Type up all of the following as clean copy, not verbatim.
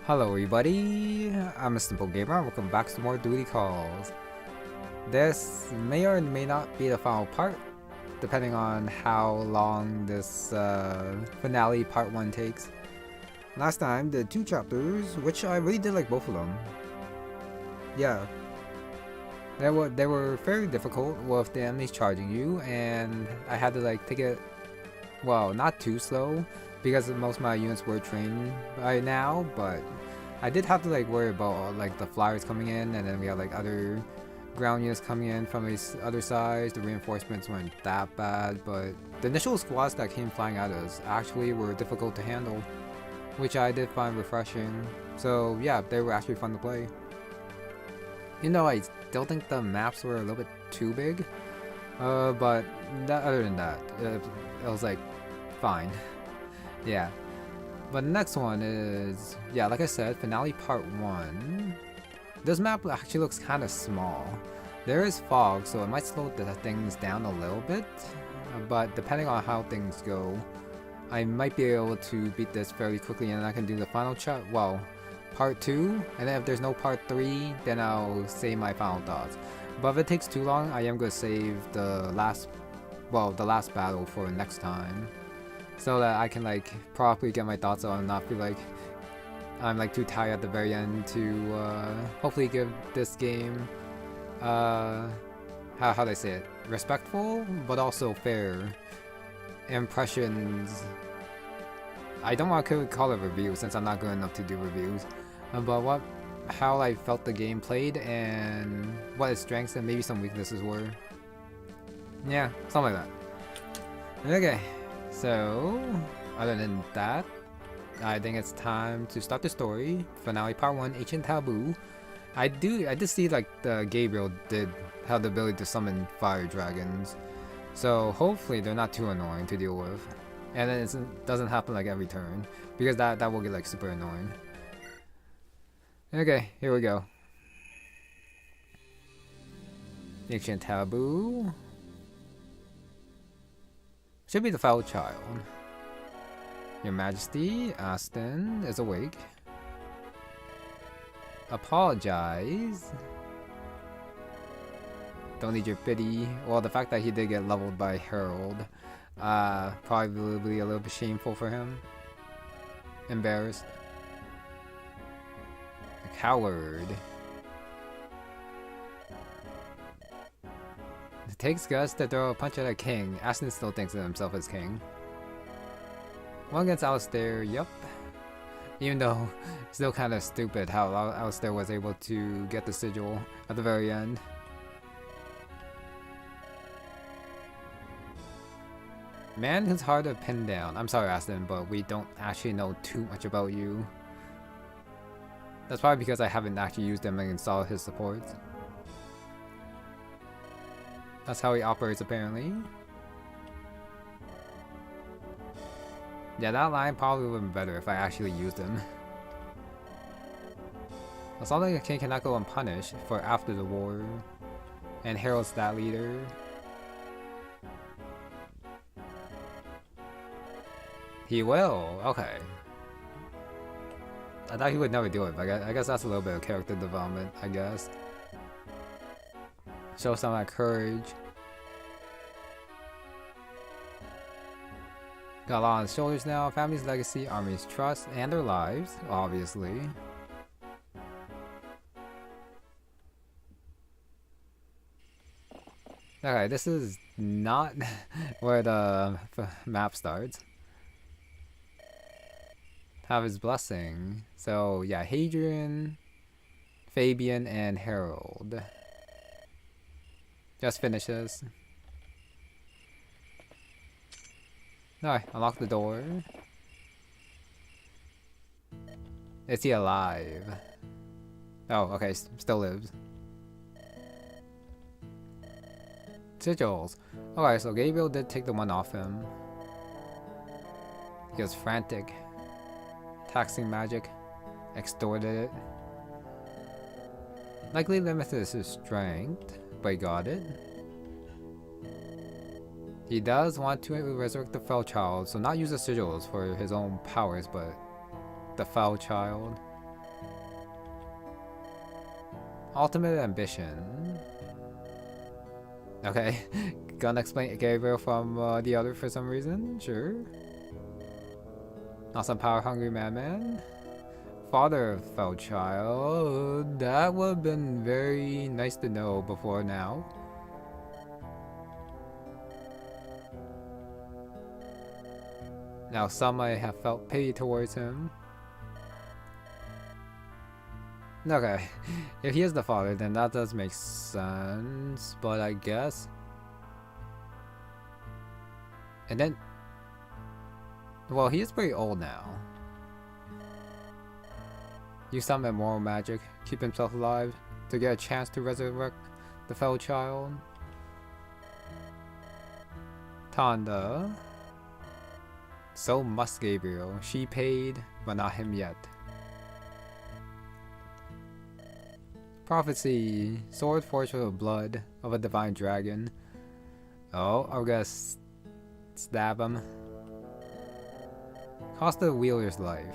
Hello everybody, I'm Mr. Gabriel and welcome back to more duty calls. This may or may not be the final part, depending on how long this finale part 1 takes. Last time did 2 chapters, which I really did like both of them. Yeah. They were very difficult with the enemies charging you, and I had to like take it, well, not too slow, because most of my units were trained by now, but I did have to like worry about like the flyers coming in, and then we had like other ground units coming in from these other sides. The reinforcements weren't that bad, but the initial squads that came flying at us actually were difficult to handle, which I did find refreshing. So yeah, they were actually fun to play. You know, I still think the maps were a little bit too big, but other than that, it was like fine. Yeah. But the next one is, yeah, like I said, finale part 1. This map actually looks kind of small. There is fog, so it might slow the things down a little bit, but depending on how things go, I might be able to beat this fairly quickly, and I can do the final part 2, and then if there's no part 3, then I'll say my final thoughts. But if it takes too long, I am going to save the last battle for next time, so that I can like properly get my thoughts on and not feel like I'm like too tired at the very end to hopefully give this game how do I say it, respectful but also fair impressions. I don't want to call it review since I'm not good enough to do reviews, but how I felt the game played and what its strengths and maybe some weaknesses were. Yeah, something like that. Okay. So, other than that, I think it's time to start the story. Finale part 1, Ancient Taboo. I did see like the Gabriel did have the ability to summon fire dragons, so hopefully they're not too annoying to deal with, and then it doesn't happen like every turn, because that will get like super annoying. Okay, here we go. Ancient Taboo. Should be the foul child. Your Majesty, Aston is awake. Apologize. Don't need your pity. Well, the fact that he did get leveled by Herald, probably a little bit shameful for him. Embarrassed. A coward. It takes guts to throw a punch at a king. Aston still thinks of himself as king. One against Alistair, yup. Even though it's still kind of stupid how Alistair was able to get the sigil at the very end. Man who's hard to pin down. I'm sorry, Aston, but we don't actually know too much about you. That's probably because I haven't actually used him and installed his supports. That's how he operates, apparently. Yeah, that line probably would have been better if I actually used him. Assaulting a king cannot go unpunished for after the war. And Herald's that leader. He will? Okay. I thought he would never do it, but I guess that's a little bit of character development, I guess. Show some of that courage. Got a lot on his shoulders now. Family's legacy, army's trust, and their lives, obviously. Okay, this is not where the map starts. Have his blessing. So yeah, Hadrian, Fabian, and Harold. Just finish this. Alright, unlock the door. Is he alive? Oh, okay, still lives. Sigils. Alright, so Gabriel did take the one off him. He was frantic. Taxing magic. Extorted it. Likely limited his strength, but he got it. He does want to resurrect the Fell Child, so not use the sigils for his own powers, but the Foul Child. Ultimate ambition. Okay, gonna explain Gabriel from the other for some reason? Sure. Not some power-hungry madman. Father of fell child. That would have been very nice to know before now. Now some might have felt pity towards him. Okay, if he is the father, then that does make sense, but I guess... And then... Well, he is pretty old now. Use some immoral magic, keep himself alive, to get a chance to resurrect the fell child. Tanda. So must Gabriel. She paid, but not him yet. Prophecy. Sword forged with the blood of a divine dragon. Oh, I'm gonna stab him. Cost the wielder's life.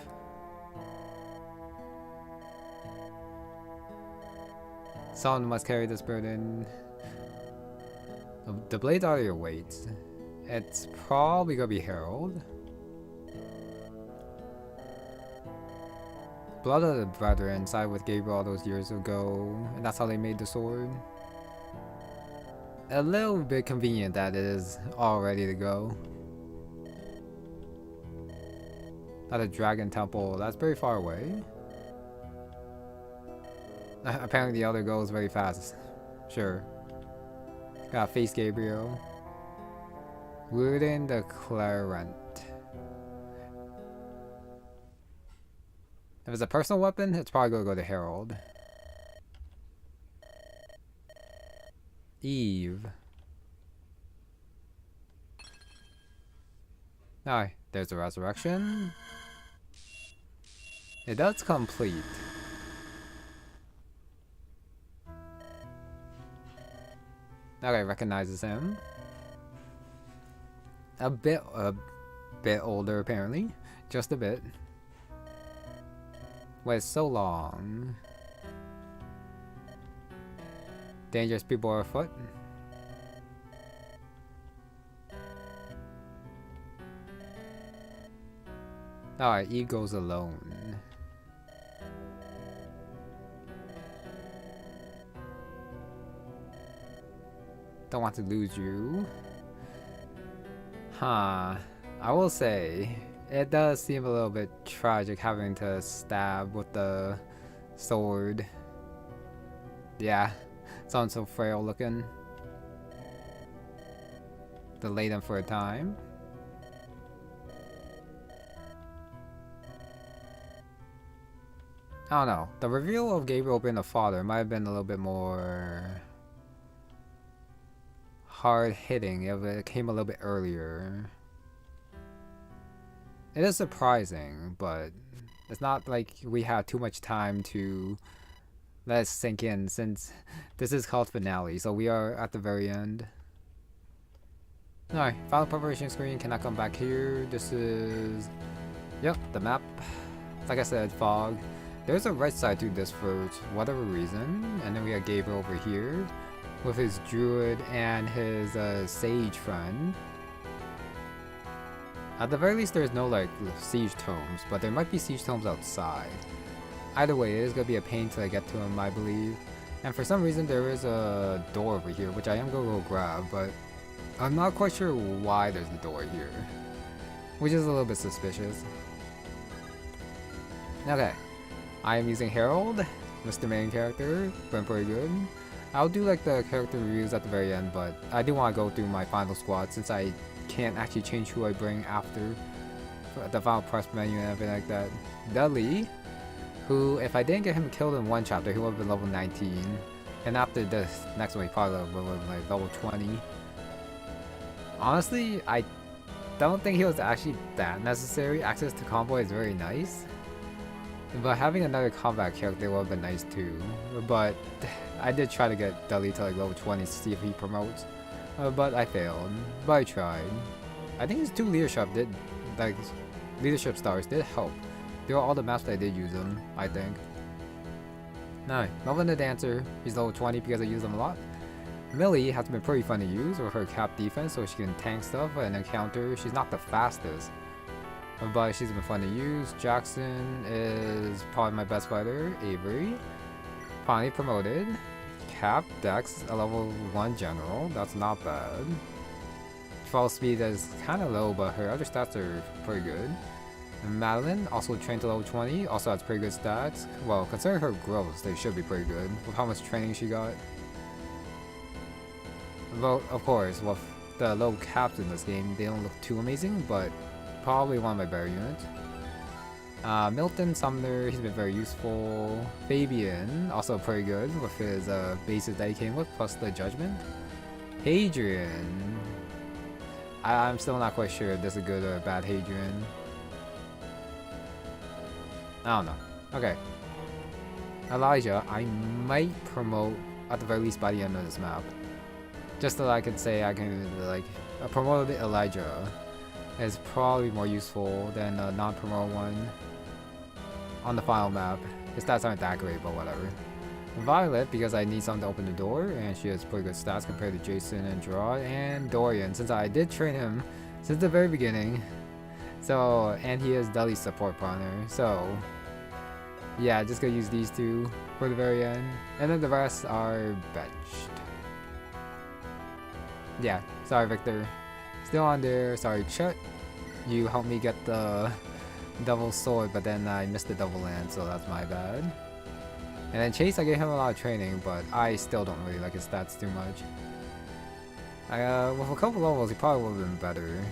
Someone must carry this burden. The blades are your weight. It's probably gonna be Herald. Blood of the Brethren sided with Gabriel all those years ago, and that's how they made the sword. A little bit convenient that it is all ready to go. Not a dragon temple, that's very far away. Apparently the other goes very fast. Sure. Gotta face Gabriel. Wooden the Clarent. If it's a personal weapon, it's probably gonna go to Herald. Eve. Alright, there's the resurrection. It does complete. Okay, recognizes him. A bit older apparently. Just a bit. Wait so long. Dangerous people are afoot. Alright, Eve goes alone. Don't want to lose you. Huh. I will say, it does seem a little bit tragic having to stab with the sword. Yeah, sounds so frail looking. Delay them for a time. I don't know. The reveal of Gabriel being a father might have been a little bit more hard-hitting if it came a little bit earlier. It is surprising, but it's not like we have too much time to let it sink in since this is called finale, so we are at the very end. Alright, final preparation screen cannot come back here. This is... Yep, the map. Like I said, fog. There's a right side to this for whatever reason, and then we have Gabriel over here with his druid and his sage friend. At the very least, there's no like siege tomes, but there might be siege tomes outside. Either way, it is gonna be a pain till I get to him, I believe. And for some reason, there is a door over here, which I am gonna go grab, but I'm not quite sure why there's a door here, which is a little bit suspicious. Okay, I am using Herald, Mr. Main Character, been pretty good. I'll do like the character reviews at the very end, but I do want to go through my final squad since I can't actually change who I bring after the final press menu and everything like that. Dudley, who if I didn't get him killed in one chapter, he would have been level 19. And after this next one, he probably would have been like level 20. Honestly, I don't think he was actually that necessary. Access to combo is very nice. But having another combat character would have been nice too. But I did try to get Dudley to like level 20 to see if he promotes. But I failed. But I tried. I think his 2 leadership leadership stars did help. There were all the maps that I did use them, I think. No, Melvin the Dancer, he's level 20 because I use him a lot. Millie has been pretty fun to use with her cap defense, so she can tank stuff and encounter. She's not the fastest, but she's been fun to use. Jackson is probably my best fighter. Avery, finally promoted. Cap, Dex, a level 1 general, that's not bad. Fall speed is kind of low, but her other stats are pretty good. And Madeline, also trained to level 20, also has pretty good stats. Well, considering her growth, they should be pretty good with how much training she got. Well, of course, with the low caps in this game, they don't look too amazing, but probably one of my better units. Milton Sumner, he's been very useful. Fabian, also pretty good with his bases that he came with, plus the judgment. Hadrian, I'm still not quite sure if this is a good or a bad Hadrian. I don't know. Okay. Elijah, I might promote at the very least by the end of this map. Just so I can say I can, like, a promoted Elijah is probably more useful than a non-promoted one on the final map. His stats aren't that great, but whatever. Violet, because I need something to open the door, and she has pretty good stats compared to Jason and Gerard. And Dorian, since I did train him since the very beginning. So, and he is Deli's support partner. So, yeah, just gonna use these two for the very end. And then the rest are benched. Yeah, sorry Victor. Still on there. Sorry Chet. You helped me get the double sword, but then I missed the double land, so that's my bad. And then Chase, I gave him a lot of training, but I still don't really like his stats too much. With a couple levels, he probably would have been better,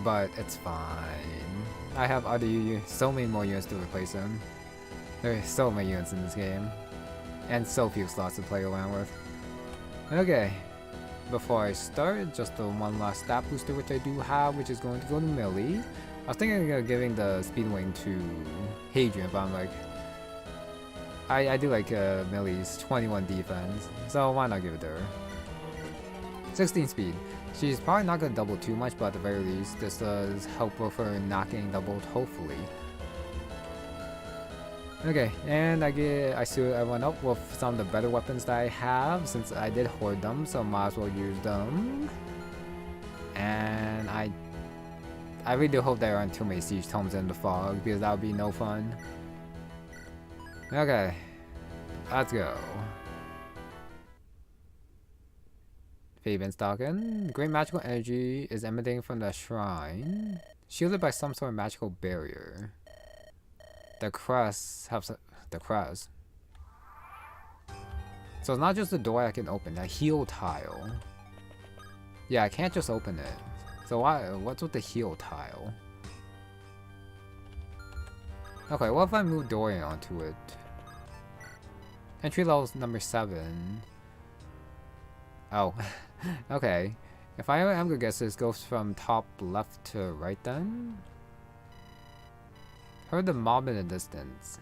but it's fine. I have so many more units to replace him. There are so many units in this game, and so few slots to play around with. Okay, before I start, just the one last stat booster which I do have, which is going to go to Millie. I was thinking of giving the speed wing to Hadrian, but I'm like, I do like Millie's 21 defense, so why not give it to her? 16 speed. She's probably not going to double too much, but at the very least, this does help with her not getting doubled, hopefully. Okay, and I went up with some of the better weapons that I have, since I did hoard them, so might as well use them. And I really do hope there aren't too many siege tomes in the fog, because that would be no fun. Okay, let's go. Fabian's talking. Great magical energy is emanating from the shrine, shielded by some sort of magical barrier. The crest helps the crest. So it's not just the door I can open, the heal tile. Yeah, I can't just open it. So what's with the heal tile? Okay, what if I move Dorian onto it? Entry level number 7. Oh, okay. If I am gonna guess, this goes from top left to right then? Heard the mob in the distance.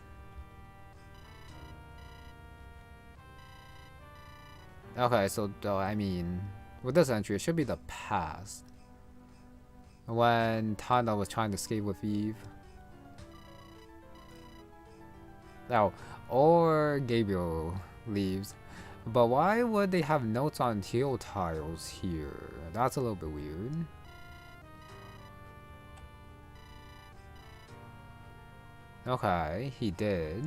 Okay, so I mean, with this entry, it should be the past. When Tana was trying to escape with Eve. Oh, or Gabriel leaves. But why would they have notes on heal tiles here? That's a little bit weird. Okay, he did.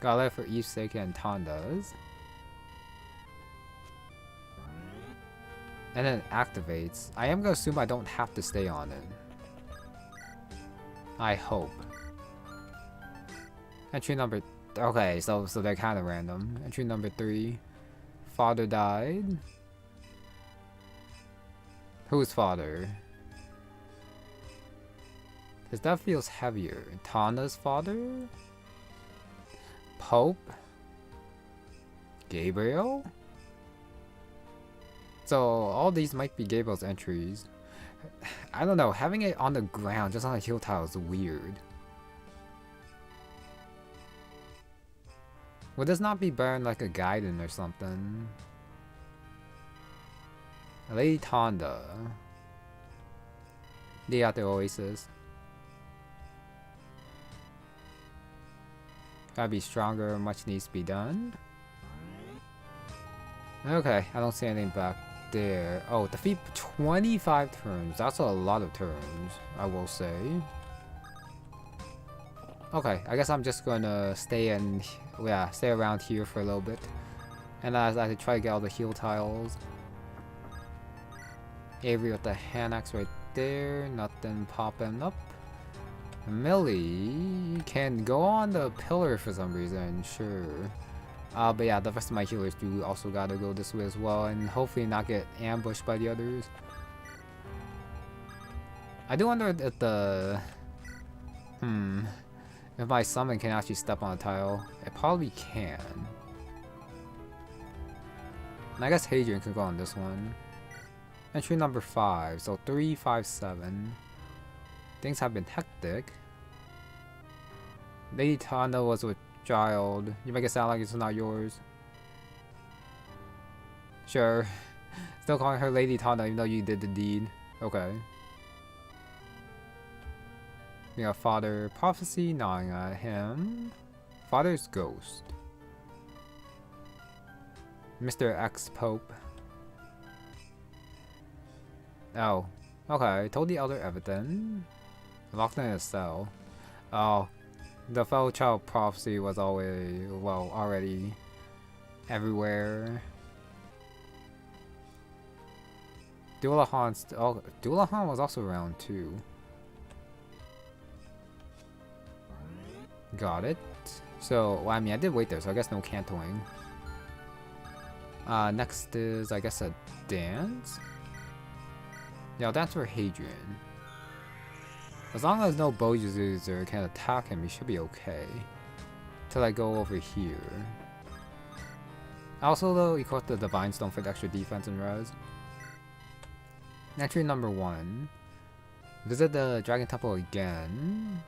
Got left for Eve's sake and Tanda's. And then it activates. I am gonna assume I don't have to stay on it. I hope. Entry number... Okay, so they're kind of random. Entry number 3. Father died. Whose father? His death feels heavier. Tana's father? Pope? Gabriel? So all these might be Gabriel's entries. I don't know, having it on the ground just on a heal tile is weird. Would this not be better in like a Gaiden or something? Lady Tanda. They at the Oasis. Gotta be stronger, much needs to be done. Okay, I don't see anything back there. Oh, defeat 25 turns. That's a lot of turns, I will say. Okay, I guess I'm just gonna stay around here for a little bit. And as I try to get all the heal tiles. Avery with the hand axe right there. Nothing popping up. Millie can go on the pillar for some reason, sure. But yeah, the rest of my healers do also gotta go this way as well, and hopefully not get ambushed by the others. I do wonder if the... if my summon can actually step on a tile. It probably can. And I guess Hadrian can go on this one. Entry number 5, so 3, 5, 7. Things have been hectic. Lady Tanda was with child. You make it sound like it's not yours. Sure. Still calling her Lady Tanda even though you did the deed. Okay. We got Father Prophecy gnawing at him. Father's Ghost. Mr. Ex-Pope. Oh. Okay. Told the elder everything. Locked in a cell. Oh. The fellow child prophecy was always, well, already everywhere. Dullahan was also around too. Got it. So, well, I mean, I did wait there, so I guess no cantoing. Next is, I guess, a dance? Yeah, I'll dance for Hadrian. As long as no Bojuzuzer can attack him, he should be okay. Till I go over here. Also, though, equip the Divine Stone for the extra defense and res. Entry number 1. Visit the Dragon Temple again.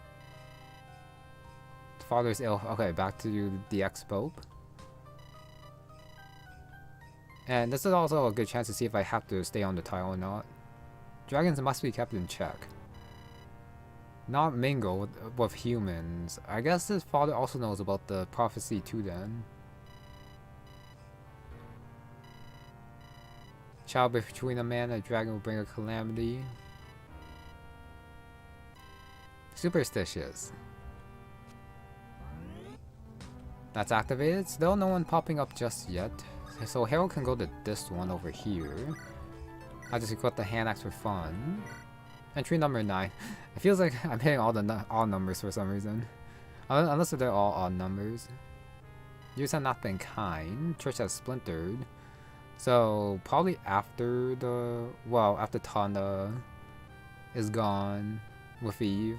Father's ill. Okay, back to the ex-pope. And this is also a good chance to see if I have to stay on the tile or not. Dragons must be kept in check. Not mingle with humans. I guess his father also knows about the prophecy too then. Child between a man and a dragon will bring a calamity. Superstitious. That's activated. Still no one popping up just yet. So Harold can go to this one over here. I just equip the hand axe for fun. Entry number 9. It feels like I'm hitting all the odd numbers for some reason. Unless they're all odd numbers. Years have not been kind. Church has splintered. So probably after the after Tanda is gone with Eve.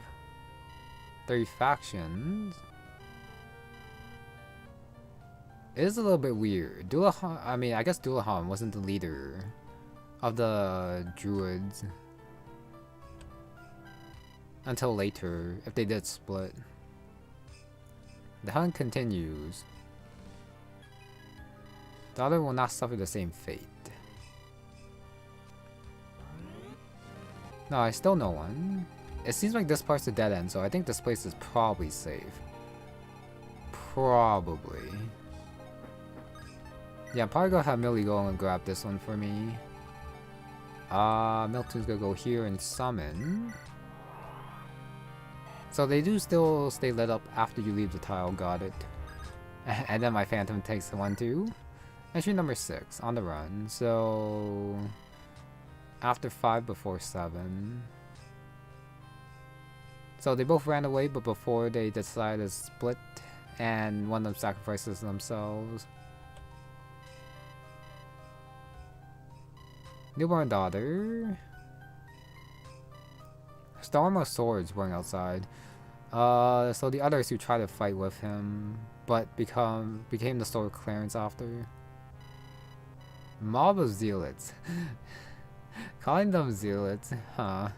30 factions. It is a little bit weird. I guess Dullahan wasn't the leader of the druids until later, if they did split. The hunt continues. The other will not suffer the same fate. No, I still no one. It seems like this part's a dead end, so I think this place is probably safe. Probably. Yeah, I'm probably gonna have Millie go and grab this one for me. Milton's gonna go here and summon. So they do still stay lit up after you leave the tile, got it. And then my phantom takes the one too. Entry number 6, on the run. So after 5 before 7. So they both ran away, but before they decided to split, and one of them sacrifices themselves. Newborn daughter. Storm of Swords wearing outside. So the others who try to fight with him, but became the Sword Clarence after. Mob of Zealots. Calling them Zealots, huh?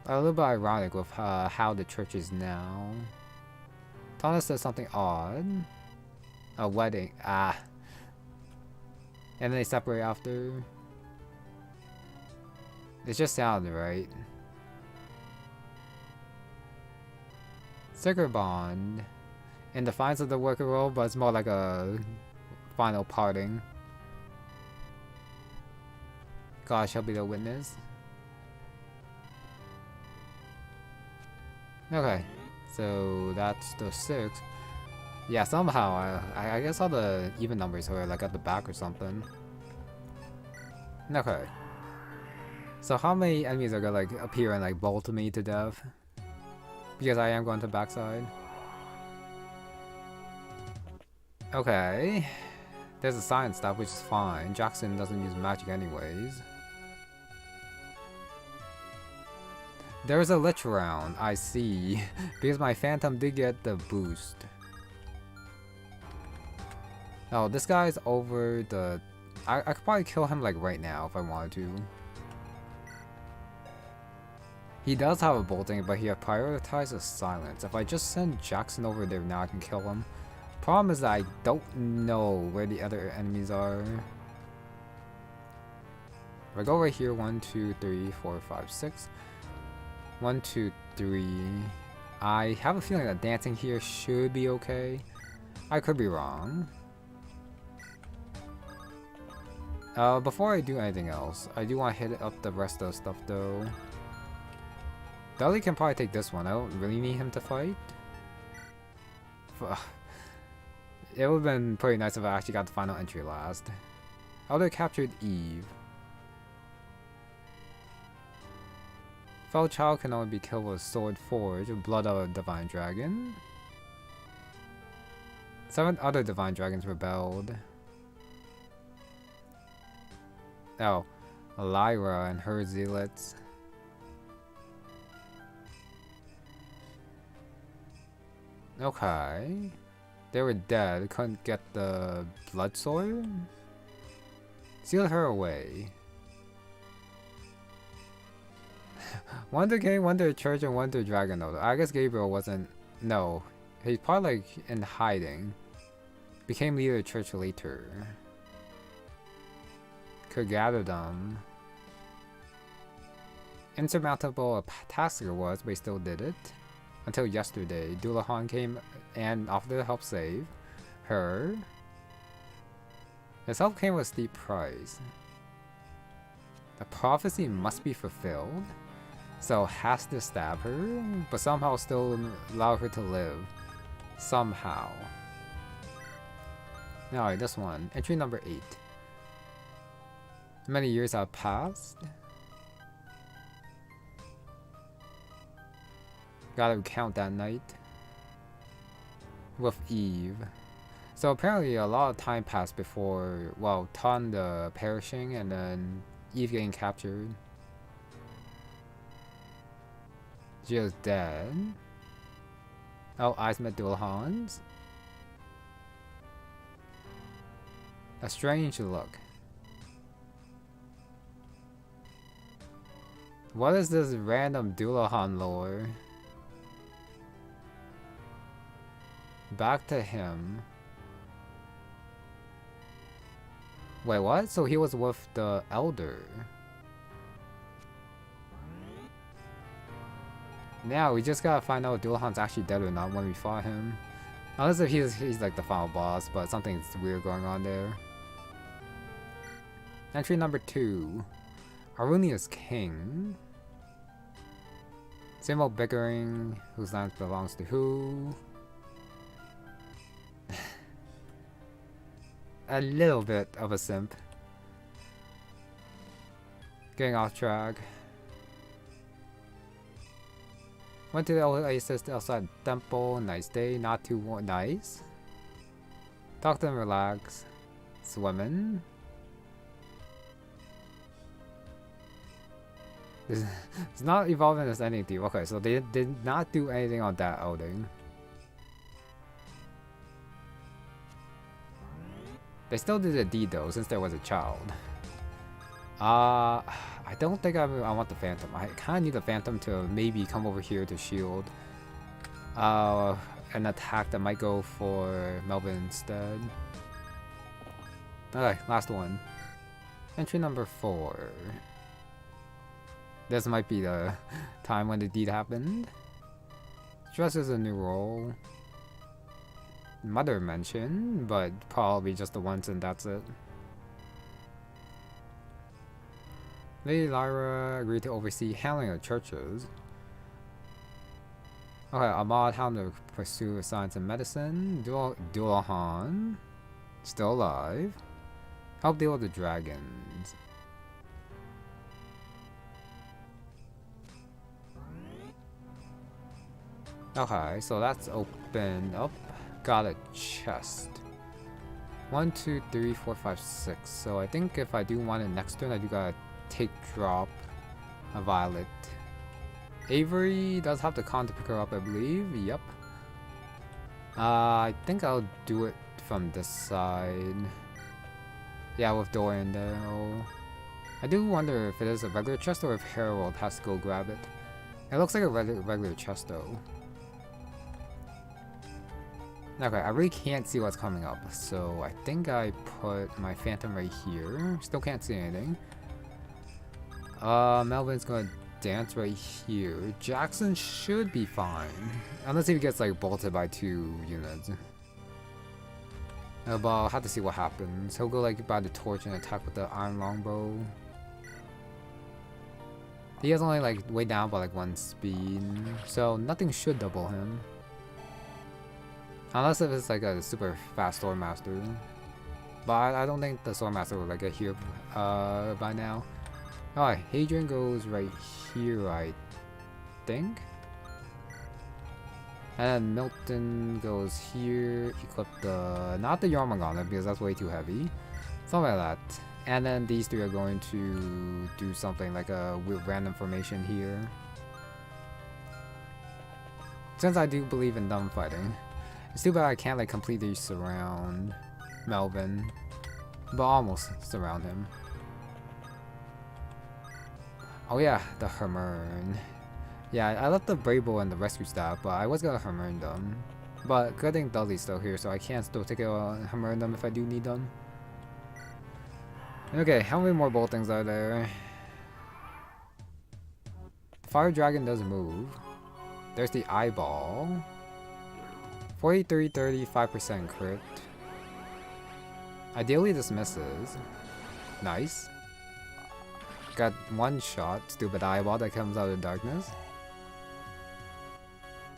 A little bit ironic with how the church is now. Thomas says something odd. A wedding, and then they separate after. It just sounded right. Sacred Bond. In defiance of the worker role, but it's more like a final parting. God shall be the witness. Okay, so that's the 6. Yeah, somehow I guess all the even numbers are like at the back or something. Okay. So how many enemies are gonna like appear and like bolt me to death? Because I am going to backside. Okay. There's a science stuff, which is fine. Jackson doesn't use magic anyways. There's a lich round, I see. Because my phantom did get the boost. Oh, this guy's over the... I could probably kill him like right now if I wanted to. He does have a bolting, but he prioritizes silence. If I just send Jackson over there now, I can kill him. Problem is that I don't know where the other enemies are. If I go right here, 1, 2, 3, 4, 5, 6. 1, 2, 3. I have a feeling that dancing here should be okay. I could be wrong. Before I do anything else, I do want to hit up the rest of the stuff though. Dudley can probably take this one. I don't really need him to fight. It would have been pretty nice if I actually got the final entry last. Elder captured Eve. Fellow child can only be killed with a sword forged with blood of a divine dragon. 7 other divine dragons rebelled. Oh, Lyra and her zealots. Okay. They were dead, couldn't get the blood sword? Seal her away. Wonder King, Wonder Church, and Wonder Dragon though. I guess Gabriel wasn't... No. He's probably like in hiding. Became leader of church later. Could gather them. Insurmountable task it was, but he still did it. Until yesterday, Dullahan came and offered to help save her. His help came with a steep price. The prophecy must be fulfilled, so has to stab her, but somehow still allow her to live. Somehow. Alright, this one. Entry number 8. Many years have passed. Gotta recount that night. With Eve. So apparently a lot of time passed before, well, Tonda perishing and then Eve getting captured. She was dead. Oh, eyes met Dullahans. A strange look. What is this random Dullahan lore? Back to him. Wait, what? So he was with the Elder. Now we just gotta find out if Dullahan's actually dead or not when we fought him. Unless if he's like the final boss, but something's weird going on there. Entry number 2. Arunia's king. Same old bickering. Whose land belongs to who? A little bit of a simp. Getting off track. Went to the oasis outside the temple. Nice day. Not too nice. Talk to them, relax. Swimming. It's not evolving as anything. Okay, so they did not do anything on that outing. They still did a deed though, since there was a child. I don't think I want the Phantom. I kind of need the Phantom to maybe come over here to shield an attack that might go for Melvin instead. Okay, last one. Entry number 4. This might be the time when the deed happened. Stress is a new role. Mother mentioned, but probably just the once and that's it. Lady Lyra agreed to oversee handling of churches. Okay, Ahmad helped to pursue science and medicine. Dullahan, still alive. Help deal with the dragons. Okay, so that's opened up. Got a chest. 1, 2, 3, 4, 5, 6. So I think if I do want it next turn, I do gotta take drop a violet. Avery does have the con to pick her up, I believe. Yep. I think I'll do it from this side. Yeah, with Dorian though. I do wonder if it is a regular chest or if Harold has to go grab it. It looks like a regular chest though. Okay, I really can't see what's coming up, so I think I put my Phantom right here. Still can't see anything. Melvin's gonna dance right here. Jackson should be fine. Unless he gets like bolted by 2 units. But I'll have to see what happens. He'll go like by the torch and attack with the iron longbow. He has only like way down by like 1 speed, so nothing should double him. Unless if it's like a super fast Swordmaster. But I don't think the Swordmaster will like get here by now. Alright, Hadrian goes right here, I think. And then Milton goes here, equip the, not the Yarmagana because that's way too heavy. Something like that. And then these 3 are going to do something like a random formation here. Since I do believe in dumb fighting. It's too bad I can't like completely surround Melvin, but almost surround him. Oh yeah, the Hermern. Yeah, I left the Brable and the rescue staff, but I was gonna Hermern them. But good thing Dudley's still here, so I can still take a Hermern them if I do need them. Okay, how many more boltings are there? Fire Dragon does move. There's the eyeball. 43, 35% crit. Ideally this misses. Nice. Got 1 shot, stupid eyeball that comes out of darkness.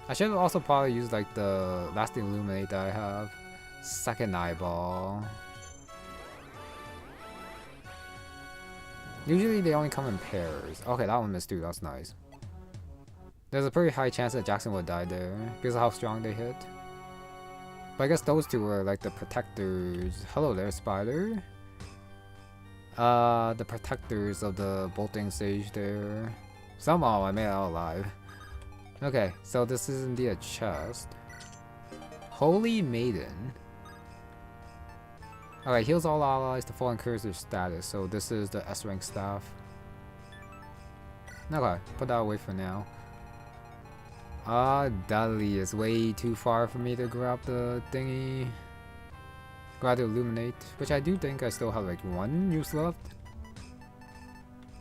I should have also probably used like the last illuminate that I have. 2nd eyeball. Usually they only come in pairs. Okay, that one missed too, that's nice. There's a pretty high chance that Jackson would die there because of how strong they hit. But I guess those 2 were like the protectors. Hello there, Spider. The protectors of the bolting stage there. Somehow I made it out alive. Okay, so this is indeed a chest. Holy Maiden. Alright, heals all allies to fall and cures their status. So this is the S rank staff. Okay, put that away for now. Dudley is way too far for me to grab the thingy. Grab the illuminate, which I do think I still have like 1 use left.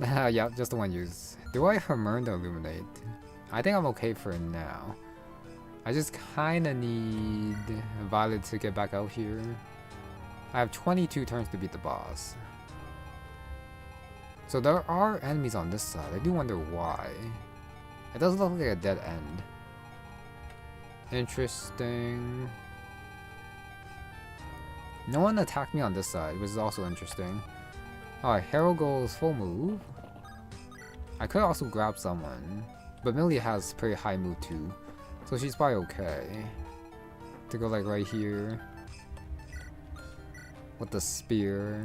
Yeah, just the 1 use. Do I Hermern the illuminate? I think I'm okay for now. I just kinda need Violet to get back out here. I have 22 turns to beat the boss. So there are enemies on this side. I do wonder why. It doesn't look like a dead end. Interesting. No one attacked me on this side, which is also interesting. Alright, Harold goes full move. I could also grab someone, but Millie has pretty high move too, so she's probably okay. To go like right here. With the spear.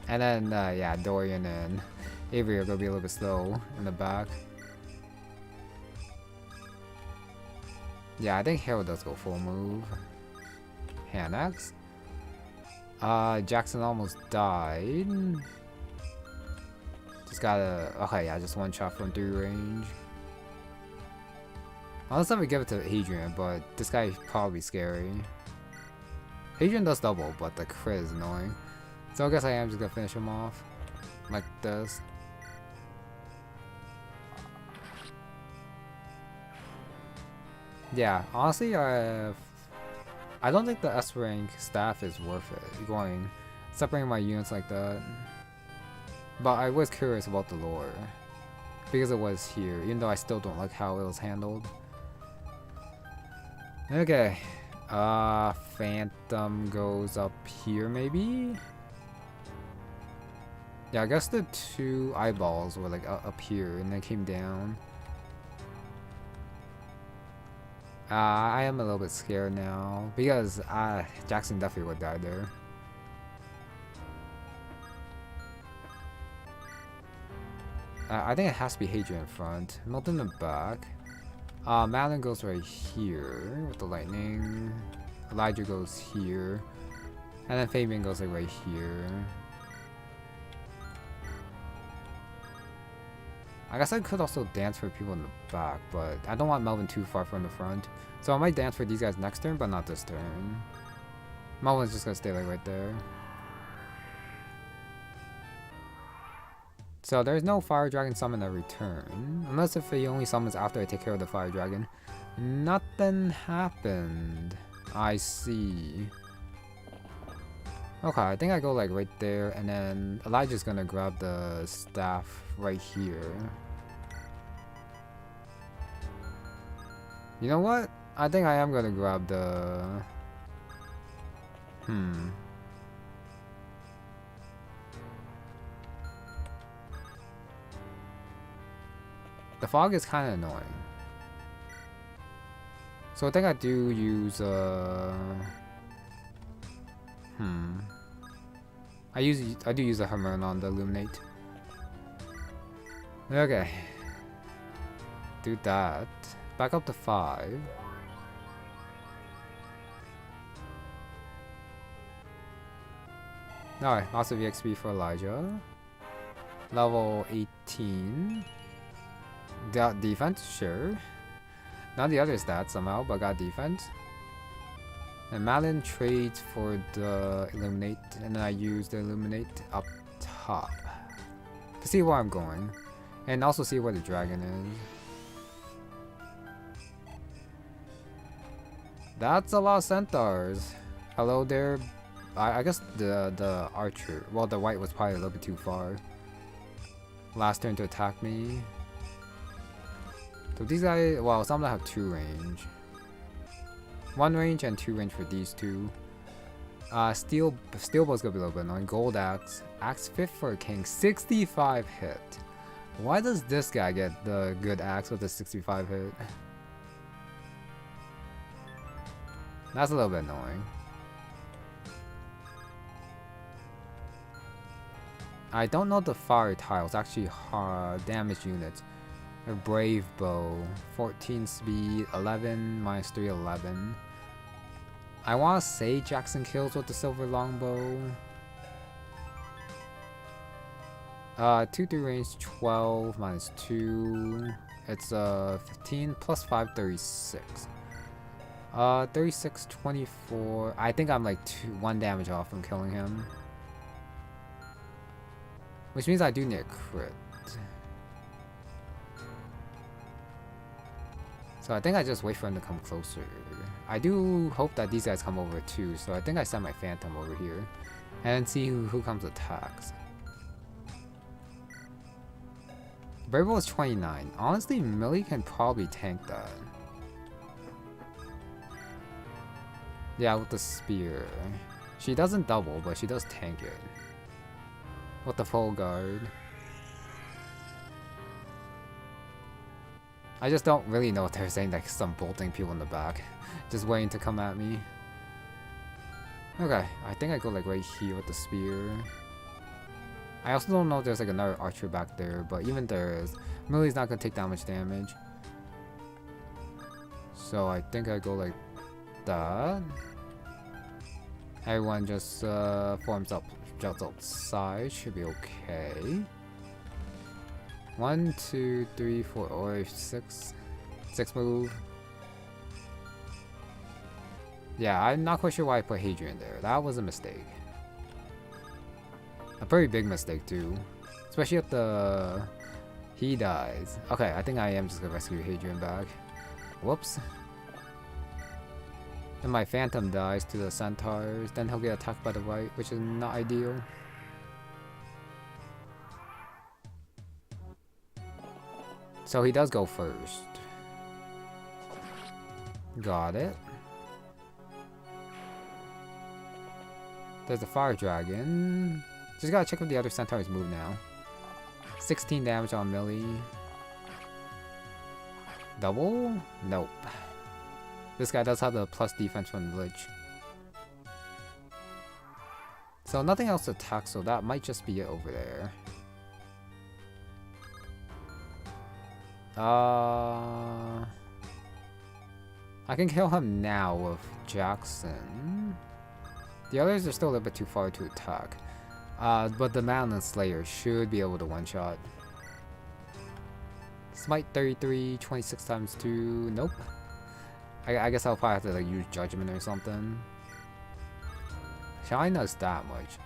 And then, yeah, Dorian and Avery are gonna be a little bit slow in the back. Yeah, I think Harold does go full move. Hand axe. Jackson almost died. Just gotta... Okay, yeah, just 1 shot from 3 range. Unless I would give it to Hadrian, but this guy is probably scary. Hadrian does double, but the crit is annoying. So I guess I am just gonna finish him off. Like this. Yeah, honestly, I don't think the S rank staff is worth it. Going separating my units like that. But I was curious about the lore because it was here, even though I still don't like how it was handled. Okay, Phantom goes up here maybe. Yeah, I guess the two eyeballs were like up here and then came down. I am a little bit scared now because Jackson definitely would die there. I think it has to be Hadrian in front, Milton in the back. Madeline goes right here with the lightning. Elijah goes here. And then Fabian goes like right here. I guess I could also dance for people in the back, but I don't want Melvin too far from the front. So I might dance for these guys next turn, but not this turn. Melvin's just gonna stay like right there. So there's no fire dragon summon every turn, unless if he only summons after I take care of the fire dragon. Nothing happened. I see. Okay, I think I go like right there, and then Elijah's gonna grab the staff right here. You know what? I think I am gonna grab the... The fog is kind of annoying. So I think I do use I do use a Hammer on the Illuminate. Okay. Do that. Back up to 5. Alright, lots of EXP for Elijah. Level 18. Got defense, sure. Not the other stats somehow, but got defense. And Malin trades for the Illuminate, and then I use the Illuminate up top to see where I'm going, and also see where the dragon is. That's a lot of centaurs. Hello there. I guess the archer. Well, the white was probably a little bit too far. Last turn to attack me. So these guys, well, some of them have 2 range. 1 range and 2 range for these two. Steel bow's gonna be a little bit annoying. Gold axe. Axe 5th for a king. 65 hit. Why does this guy get the good axe with the 65 hit? That's a little bit annoying. I don't know the fire tiles, actually damage units. A brave bow, 14 speed, 11 minus 3, 11. I want to say Jackson kills with the silver longbow. 2-3 range, 12 minus 2. It's 15 plus 5, 36. 36, 24. I think I'm like 1 damage off from killing him. Which means I do need a crit. So I think I just wait for him to come closer. I do hope that these guys come over too, so I think I send my Phantom over here. And see who comes attacks. Gabriel is 29. Honestly, Millie can probably tank that. Yeah, with the spear. She doesn't double, but she does tank it. With the full guard. I just don't really know what they're saying, like some bolting people in the back. Just waiting to come at me. Okay, I think I go like right here with the spear. I also don't know if there's like another archer back there, but even if there is, Millie's not gonna take that much damage. So I think I go like that. Everyone just forms up, jumps outside, should be okay. 1, 2, 3, 4, or 6. 6 move. Yeah, I'm not quite sure why I put Hadrian there. That was a mistake. A very big mistake too. Especially if he dies. Okay, I think I am just gonna rescue Hadrian back. Whoops. And my Phantom dies to the Centaurs, then he'll get attacked by the right, which is not ideal. So he does go first. Got it. There's a Fire Dragon. Just gotta check if the other Centaurs move now. 16 damage on melee. Double? Nope. This guy does have the plus defense from the Lich. So nothing else attacks, so that might just be it over there. I can kill him now with Jackson. The others are still a little bit too far to attack. But the Mountain Slayer should be able to one-shot. Smite 33, 26 times 2. Nope. I guess I'll probably have to like use Judgment or something. Shine does that much.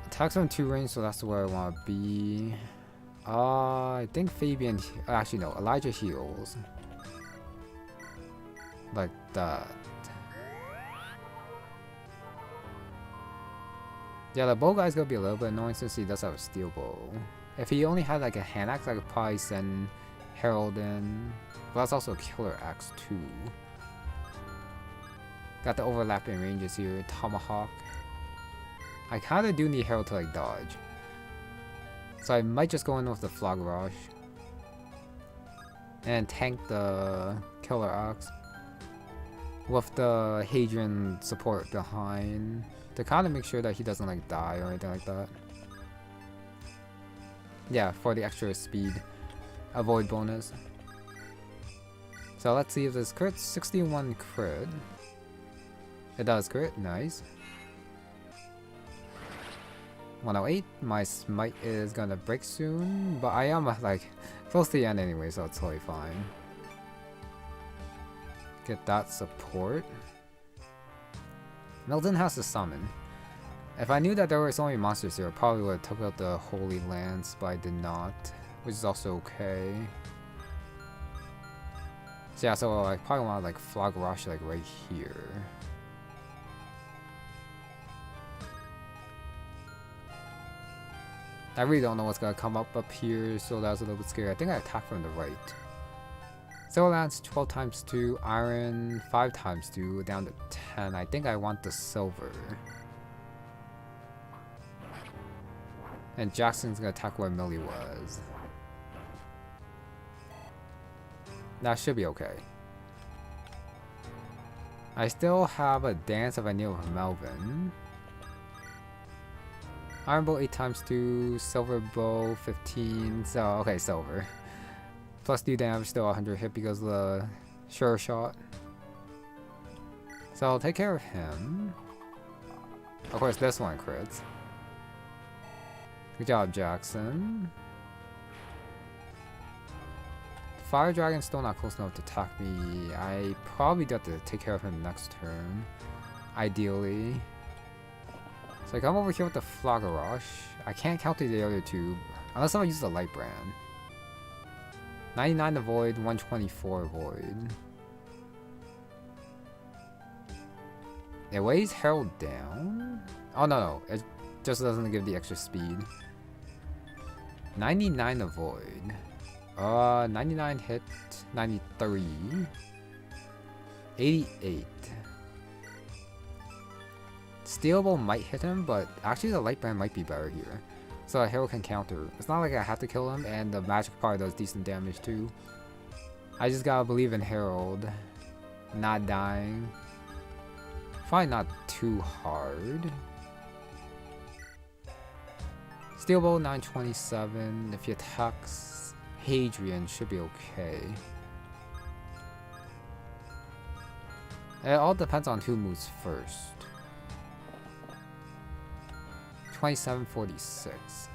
Attacks on 2 range, so that's where I want to be. I think Fabian... Actually, no. Elijah heals. Like that. Yeah, the bow guy's gonna be a little bit annoying since he does have a steel bow. If he only had like a hand axe, I could probably send Herald in. But that's also a killer axe too. Got the overlapping ranges here. Tomahawk. I kinda do need Herald to like dodge. So I might just go in with the Flag Rush. And tank the killer axe. With the Hadrian support behind. To kind of make sure that he doesn't like die or anything like that. Yeah, for the extra speed. Avoid bonus. So let's see if this crits. 61 crit. It does crit, nice. 108. My smite is gonna break soon, but I am like close to the end anyway, so it's totally fine. Get that support. Milton has to summon. If I knew that there were so many monsters here, I probably would have took out the Holy Lance, but I did not, which is also okay. So yeah, so I probably want to like Flag Rush like right here. I really don't know what's gonna come up here, so that was a little bit scary. I think I attacked from the right. Silver Lance 12 times 2, Iron 5 times 2, down to 10. I think I want the silver. And Jackson's gonna attack where Millie was. That should be okay. I still have a dance if I need with Melvin. Iron Bow 8 times 2, Silver Bow 15, so okay, silver. Plus 2 damage, still 100 hit because of the Sureshot. So I'll take care of him. Of course, this one crits. Good job, Jackson. Fire Dragon's still not close enough to attack me. I probably do have to take care of him next turn. Ideally. So I come over here with the Flag Rush. I can't counter the other two. Unless I use the Light Brand. 99 avoid, 124 avoid. It weighs Herald down? Oh no, it just doesn't give the extra speed. 99 avoid. 99 hit, 93. 88. Steel Bow might hit him, but actually the Light Brand might be better here. So a Herald can counter. It's not like I have to kill him, and the magic part does decent damage too. I just gotta believe in Herald. Not dying. Probably not too hard. Steel Bow 927. If he attacks Hadrian, should be okay. It all depends on who moves first. 2746.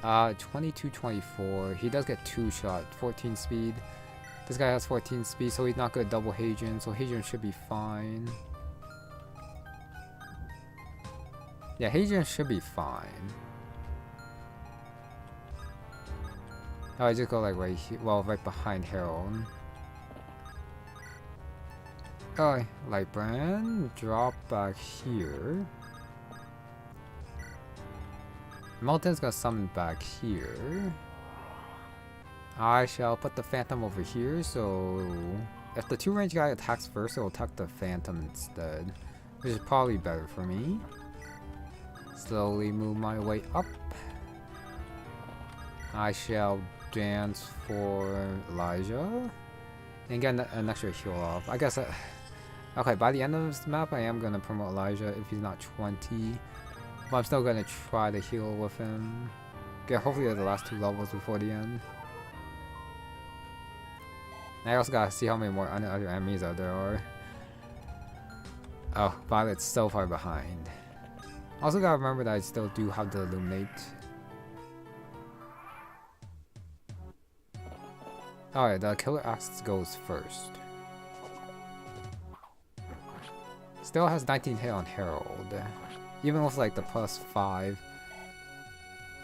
2224. He does get 2 shot, 14 speed. This guy has 14 speed, so he's not gonna double Hadrian, so Hadrian should be fine. Yeah, Hadrian should be fine. Oh, I just go like right here, well, right behind Herald. Oh, light brand. Drop back here. Molten's gonna summon back here. I shall put the Phantom over here, so if the 2-range guy attacks first, it'll attack the Phantom instead, which is probably better for me. Slowly move my way up. I shall dance for Elijah and get an extra heal off. I guess okay, by the end of this map, I am gonna promote Elijah if he's not 20. But I'm still gonna try to heal with him. Get hopefully the last 2 levels before the end. I also gotta see how many more other enemies there are. Oh, Violet's so far behind. Also gotta remember that I still do have to illuminate. Alright, the Killer Axe goes first. Still has 19 hit on Herald. Even with like the +5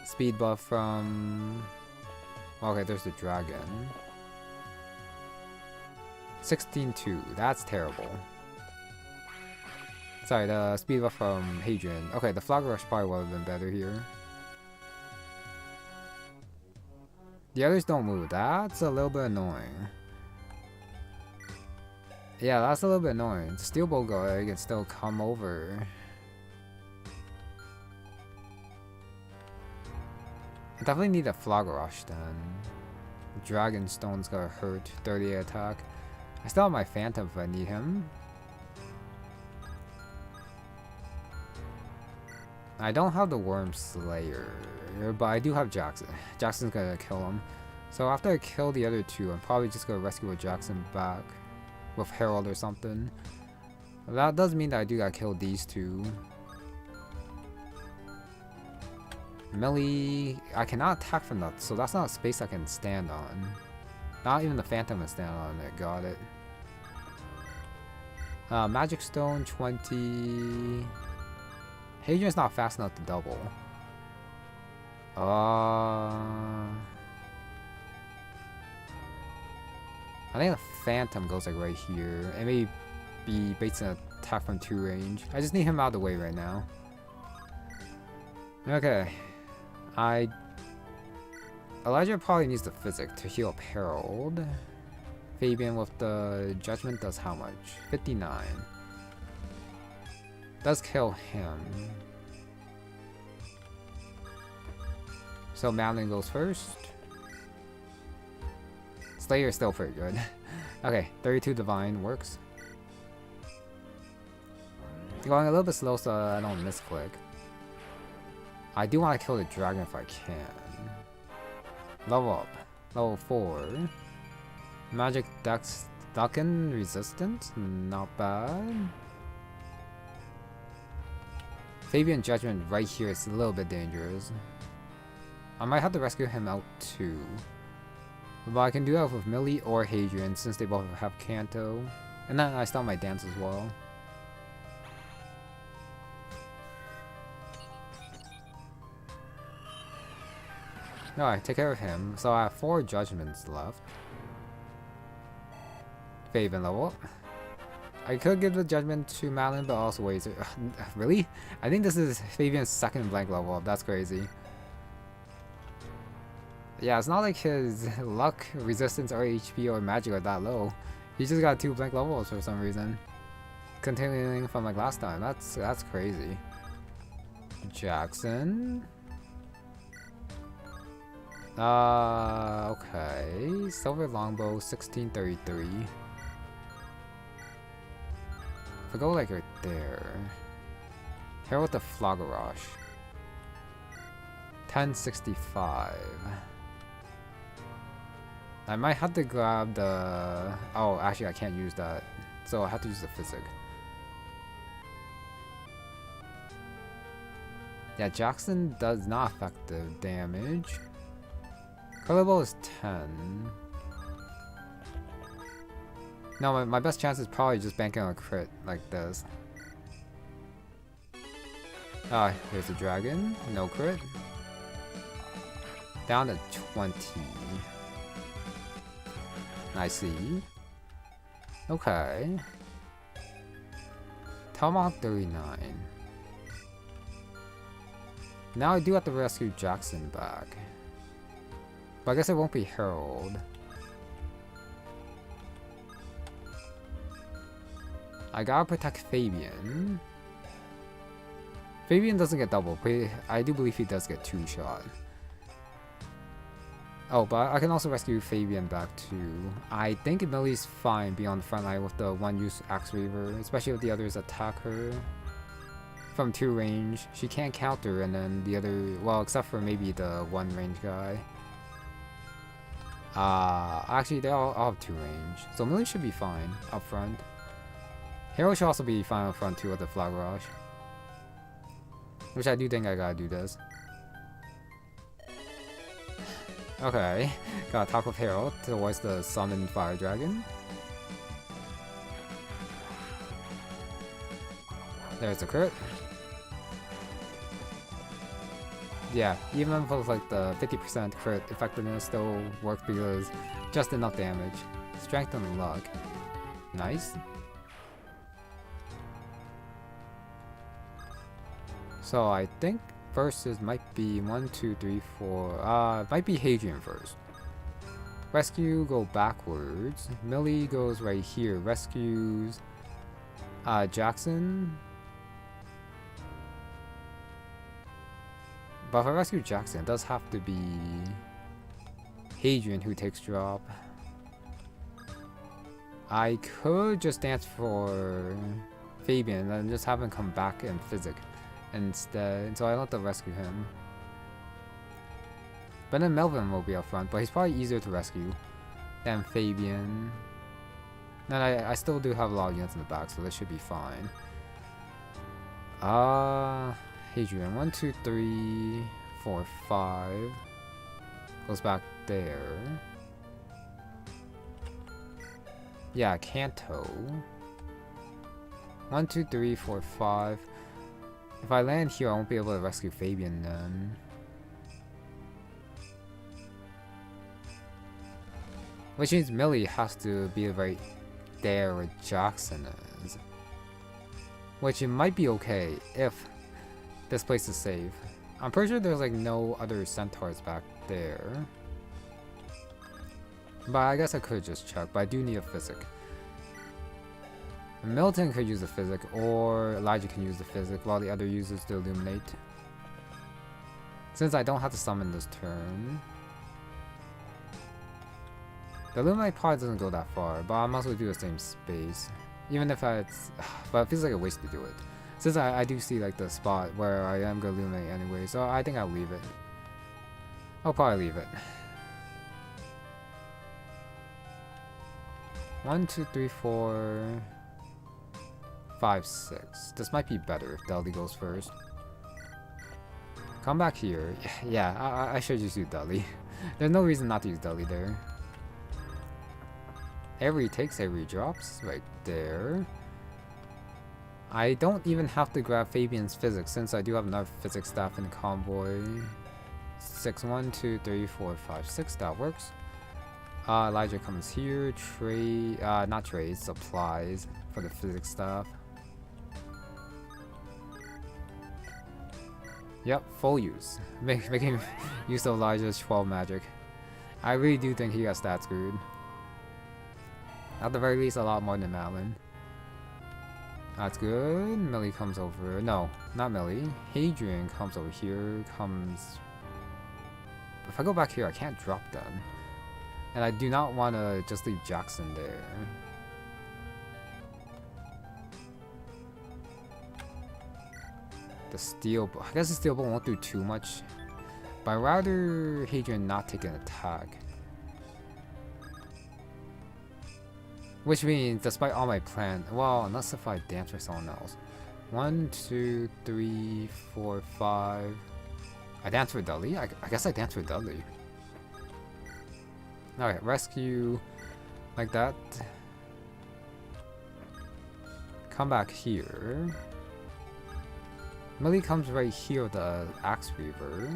speed buff from... Okay, there's the dragon. 16-2, that's terrible. Sorry, the speed buff from Hadrian. Okay, the Flag Rush probably would have been better here. The others don't move, that's a little bit annoying. Yeah, that's a little bit annoying. The Steel Bolt guy can still come over. I definitely need a Flag Rush then. Dragonstone's gonna hurt, 30 attack. I still have my Phantom if I need him. I don't have the Worm Slayer, but I do have Jackson. Jackson's gonna kill him. So after I kill the other 2, I'm probably just gonna rescue Jackson back with Herald or something. That does mean that I do gotta kill these 2. Melee, I cannot attack from that, so that's not a space I can stand on. Not even the Phantom can stand on it, got it. Magic Stone, 20... Hadrian's not fast enough to double. I think the Phantom goes like right here, and maybe baits an attack from 2 range. I just need him out of the way right now. Okay. Elijah probably needs the Physic to heal up Herald. Fabian with the Judgment does how much? 59. Does kill him. So Madeline goes first. Slayer is still pretty good. Okay, 32 Divine works. Going a little bit slow so I don't misclick. I do want to kill the dragon if I can. Level up. Level 4. Magic Dex Duckin Resistance? Not bad. Fabian Judgment right here is a little bit dangerous. I might have to rescue him out too. But I can do that with Millie or Hadrian since they both have Canto. And then I still have my dance as well. Alright, take care of him. So I have 4 judgments left. Fabian level up. I could give the judgment to Malin, but also wait. Really? I think this is Fabian's 2nd blank level up. That's crazy. Yeah, it's not like his luck, resistance, or HP or magic are that low. He just got 2 blank levels for some reason. Continuing from like last time. That's crazy. Jackson. Okay. Silver Longbow, 1633. If I go like right there. Here with the Floggerosh. 1065. I might have to grab the... Oh, actually I can't use that. So I have to use the Physic. Yeah, Jackson does not effective damage. Colorable is 10. No, my best chance is probably just banking on a crit like this. Ah, here's the dragon. No crit. Down to 20. I see. Okay. Tomahawk 39. Now I do have to rescue Jackson back. But I guess it won't be Harold. I gotta protect Fabian. Fabian doesn't get double, but I do believe he does get 2-shot. Oh, but I can also rescue Fabian back too. I think Millie's fine beyond the front line with the one-use Axe Reaver, especially if the others attack her from 2 range. She can't counter, and then the other, well, except for maybe the 1 range guy. Actually, they all have 2 range, so Millie should be fine up front. Hero should also be fine up front too with the Flag Rush, which I do think I gotta do this. Okay, gotta talk with Harold towards the Summoned Fire Dragon. There's the crit. Yeah, even with like the 50% crit effectiveness still works because just enough damage. Strength and luck. Nice. So I think versus might be 1, 2, 3, 4. Might be Hadrian first. Rescue, go backwards. Millie goes right here. Rescues Jackson. But if I rescue Jackson, it does have to be Hadrian who takes drop. I could just dance for Fabian and just have him come back in physic instead, so I don't have to rescue him. But then Melvin will be up front, but he's probably easier to rescue than Fabian. And I still do have a lot of units in the back, so this should be fine. Hadrian, 1, 2, 3, 4, 5. Goes back there. Yeah, Kanto. 1, 2, 3, 4, 5. If I land here, I won't be able to rescue Fabian then. Which means Millie has to be right there where Jackson is. Which it might be okay if this place is safe. I'm pretty sure there's like no other centaurs back there. But I guess I could just check, but I do need a physic. Milton could use the physic, or Elijah can use the physic while the other uses the illuminate. Since I don't have to summon this turn. The illuminate probably doesn't go that far, but I might as well do the same space. Even if it's... but it feels like a waste to do it. Since I do see like the spot where I am gonna illuminate anyway, so I think I'll leave it. I'll probably leave it. 1, 2, 3, 4, 5, 6. This might be better if Dudley goes first. Come back here. Yeah, I should just use Dudley. There's no reason not to use Dudley there. Every takes, every drops right there. I don't even have to grab Fabian's physics since I do have enough physics staff in convoy. 6, 1, 2, 3, 4, 5, 6. That works. Elijah comes here. Trade, not trade, supplies for the physics staff. Yep, full use. Making use of Elijah's 12 magic. I really do think he got stat screwed. At the very least, a lot more than Malin. That's good. Millie comes over. No, not Millie. Hadrian comes over here. Comes... If I go back here, I can't drop them. And I do not want to just leave Jackson there. The steel bow. I guess the steel bow won't do too much. But I'd rather Hadrian not take an attack. Which means, despite all my plan, well, unless if I dance for someone else. 1, 2, 3, 4, 5. I dance for Dudley? I guess I dance for Dudley. Alright, rescue like that. Come back here. Millie comes right here with the Axe Reaver.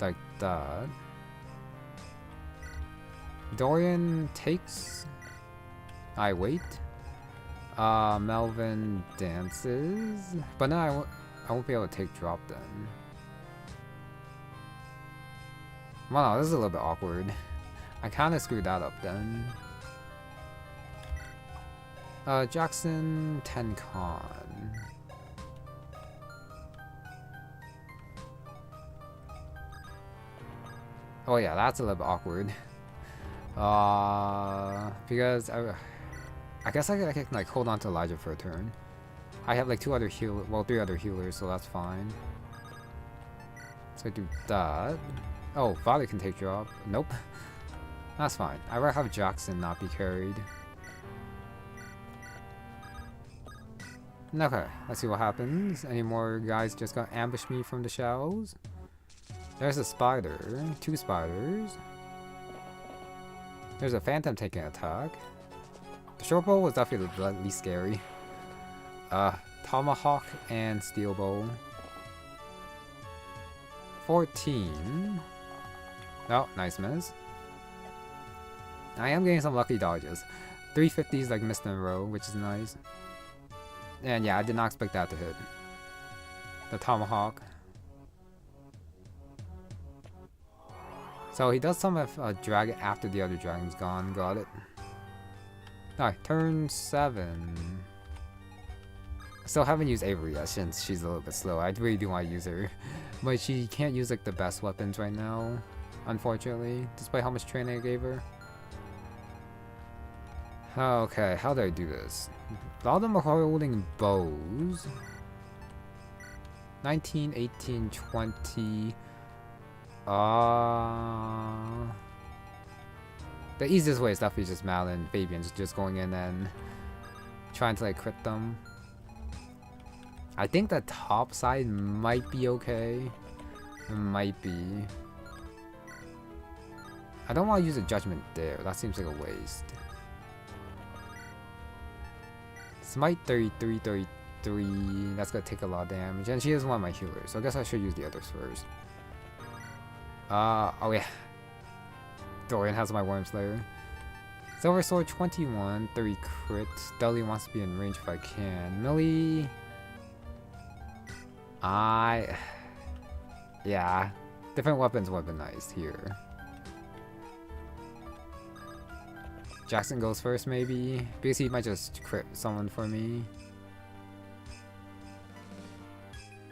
Like that. Dorian takes. I wait. Melvin dances, but no, I won't be able to take drop then. Wow, this is a little bit awkward. I kind of screwed that up then. Jackson 10 con. Oh yeah, that's a little bit awkward. Because I guess I can like hold on to Elijah for a turn. I have like 3 other healers, so that's fine. So I do that. Oh, Valley can take drop. Nope. That's fine. I'd rather have Jackson not be carried. Okay, let's see what happens. Any more guys just gonna ambush me from the shadows? There's a spider. 2 spiders. There's a phantom taking an attack. The short bow was definitely the least scary. Tomahawk and steel bow. 14. Oh, nice miss. I am getting some lucky dodges. 350s like missed in a row, which is nice. And yeah, I did not expect that to hit. The tomahawk. So he does summon a dragon after the other dragon's gone. Got it. Alright, turn 7. I still haven't used Avery yet since she's a little bit slow. I really do want to use her. But she can't use like the best weapons right now, unfortunately, despite how much training I gave her. Okay, how do I do this? A lot of them are holding bows. 19, 18, 20. The easiest way is definitely just Mal and Fabian just going in and trying to like crit them. I think the top side might be okay. It might be. I don't want to use a judgment there. That seems like a waste. Smite 33, 33. That's gonna take a lot of damage. And she is one of my healers, so I guess I should use the others first. Oh yeah. Dorian has my Worm Slayer. Silver Sword 21, 3 crit. Dudley wants to be in range if I can. Millie. Yeah. Different weapons would have been nice here. Jackson goes first maybe, because he might just crit someone for me.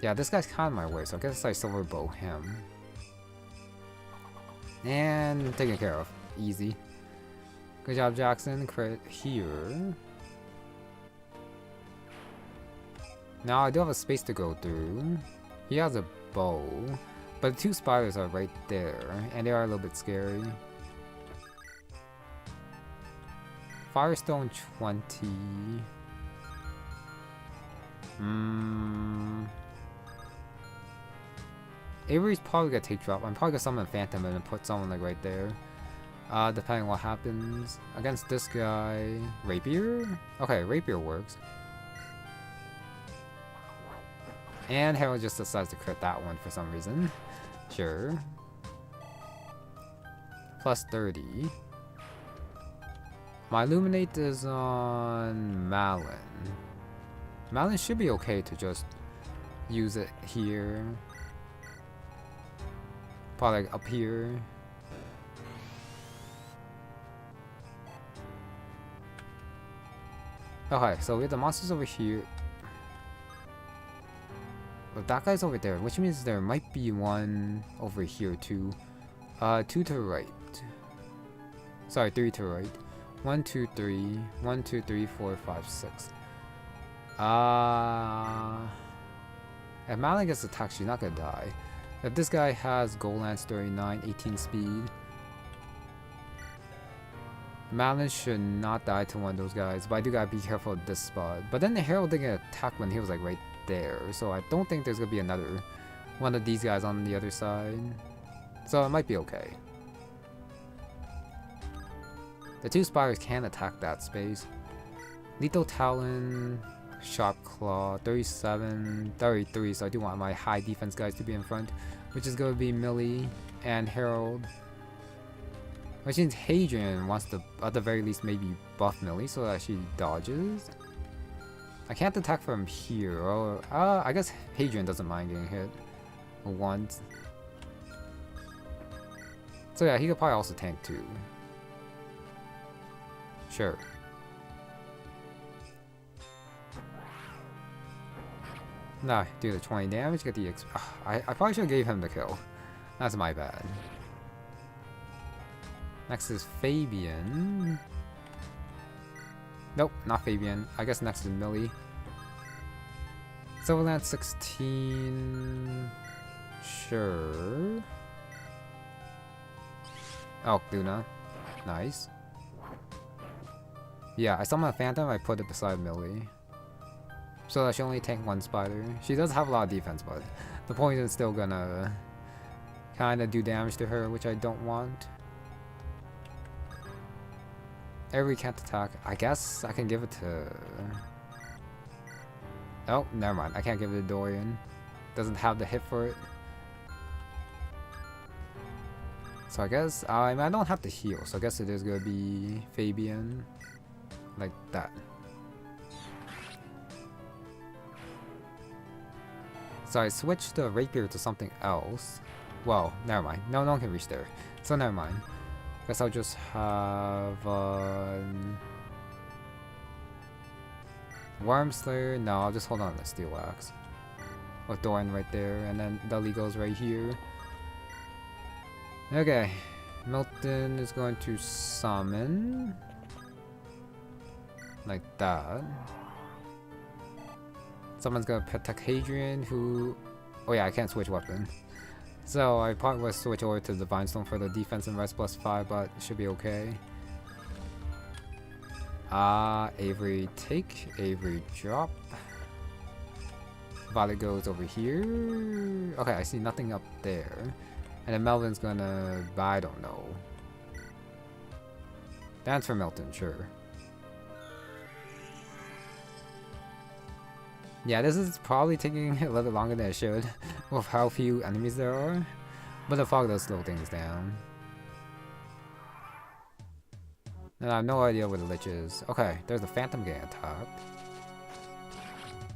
Yeah, this guy's kind of my way, so I guess I silver bow him. And taken care of. Easy. Good job, Jackson. Crit here. Now I do have a space to go through. He has a bow, but the 2 spiders are right there, and they are a little bit scary. Firestone 20. Avery's probably gonna take drop. I'm probably gonna summon Phantom and put someone like right there. Depending on what happens. Against this guy. Rapier? Okay, Rapier works. And Harold just decides to crit that one for some reason. Sure. Plus 30. My Illuminate is on Malin. Malin should be okay to just use it here. Probably like up here. Okay, so we have the monsters over here. But that guy's over there, which means there might be one over here too. 2 to the right. Sorry, 3 to the right. 1, 2, 3. 1, 2, 3, 4, 5, 6. If Malin gets attacked, she's not gonna die. If this guy has Gold Lance 39, 18 speed, Malin should not die to one of those guys, but I do gotta be careful at this spot. But then the Herald didn't get attacked when he was like right there, so I don't think there's gonna be another one of these guys on the other side. So it might be okay. The 2 spiders can attack that space. Lethal Talon, Sharp Claw, 37, 33, so I do want my high defense guys to be in front, which is going to be Millie and Harold. Which means Hadrian wants to, at the very least, maybe buff Millie so that she dodges. I can't attack from here. Or, I guess Hadrian doesn't mind getting hit once. So yeah, he could probably also tank too. Sure. Nah, do the 20 damage, get the I probably should have gave him the kill. That's my bad. Next is Fabian. Nope, not Fabian. I guess next is Millie. Silverland 16. Sure. Oh, Luna. Nice. Yeah, I summon a Phantom, I put it beside Millie. So that she only tank one spider. She does have a lot of defense, but the poison's still gonna kinda do damage to her, which I don't want. Every can't attack. I guess I can give it to... Oh, never mind. I can't give it to Dorian. Doesn't have the hit for it. So I guess... I mean, I don't have to heal, so I guess it is gonna be Fabian. Like that. So I switched the rapier to something else. Well, never mind. No one can reach there. So never mind. Guess I'll just have Worm Slayer. No, I'll just hold on to the Steel Axe. With Doran right there, and then Dudley goes right here. Okay. Milton is going to summon. Like that. Someone's gonna protect Hadrian, who... Oh yeah, I can't switch weapon. So I probably will switch over to Divine Stone for the defense and rest +5, but it should be okay. Avery take, Avery drop. Violet goes over here. Okay, I see nothing up there. And then Melvin's gonna... I don't know. Dance for Milton, sure. Yeah, this is probably taking a little bit longer than it should, with how few enemies there are. But the fog does slow things down. And I have no idea where the Lich is. Okay, there's the Phantom getting attacked.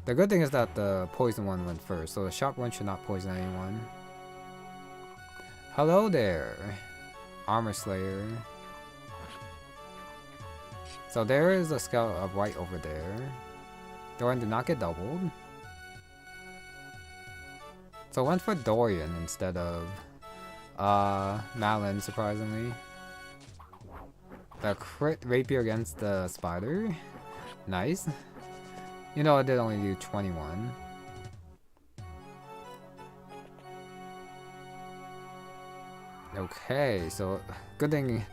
The good thing is that the poison one went first, so the shot one should not poison anyone. Hello there, Armor Slayer. So there is a scout of right over there. Dorian did not get doubled. So I went for Dorian instead of Malin, surprisingly. The crit rapier against the spider. Nice. You know, I did only do 21. Okay, so good thing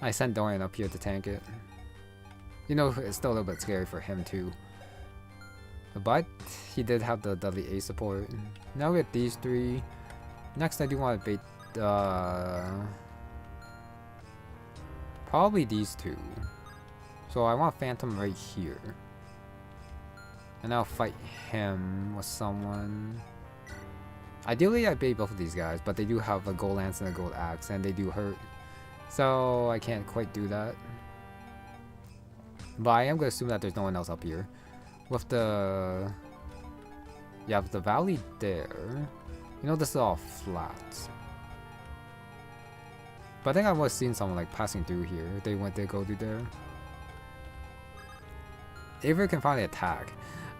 I sent Dorian up here to tank it. You know, it's still a little bit scary for him too. But he did have the Dudley A support. Now we have these three. Next I do want to bait probably these two. So I want Phantom right here. And I'll fight him with someone. Ideally I bait both of these guys, but they do have a gold lance and a gold axe and they do hurt. So I can't quite do that. But I am going to assume that there's no one else up here. With the... Yeah, with the valley there. You know, this is all flat. But I think I was seeing someone like passing through here. They went to go through there. Avery can finally attack.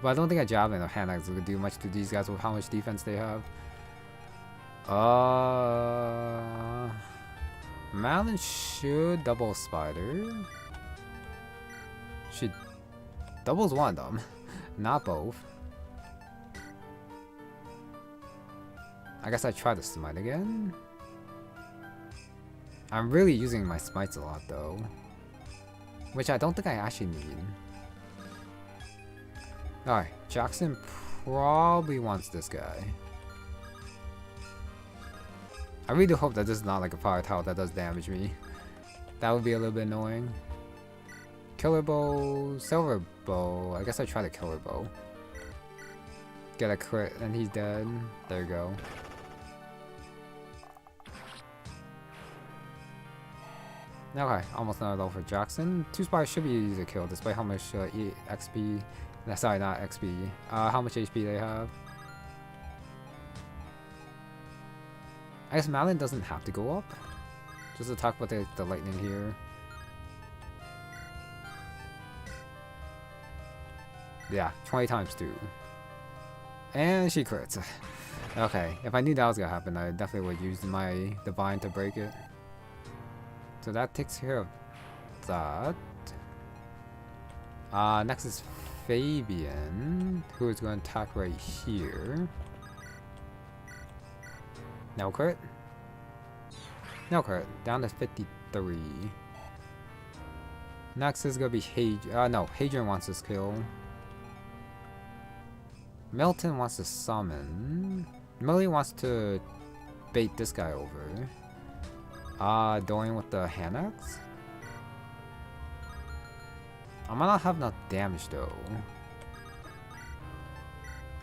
But I don't think a Javelin or Hand Axe would do much to these guys with how much defense they have. Malin should double Spider. She doubles one of them, not both. I guess I try to smite again. I'm really using my smites a lot though, which I don't think I actually need. Alright, Jackson probably wants this guy. I really do hope that this is not like a fire tower that does damage me. That would be a little bit annoying. Killer bow, silver bow. I guess I try the killer bow. Get a crit and he's dead. There you go. Okay, almost another low for Jackson. 2 spiders should be easy to kill despite how much XP Sorry, not XP. How much HP they have? I guess Malin doesn't have to go up. Just to talk about the lightning here. Yeah, 20 times 2. And she crits. Okay, if I knew that was gonna happen, I definitely would use my Divine to break it. So that takes care of that. Next is Fabian, who is going to attack right here. No crit. No crit. Down to 53. Next is gonna be no, Hadrian wants this kill. Milton wants to summon. Millie wants to bait this guy over. Dorian with the hand axe. I might not have enough damage though.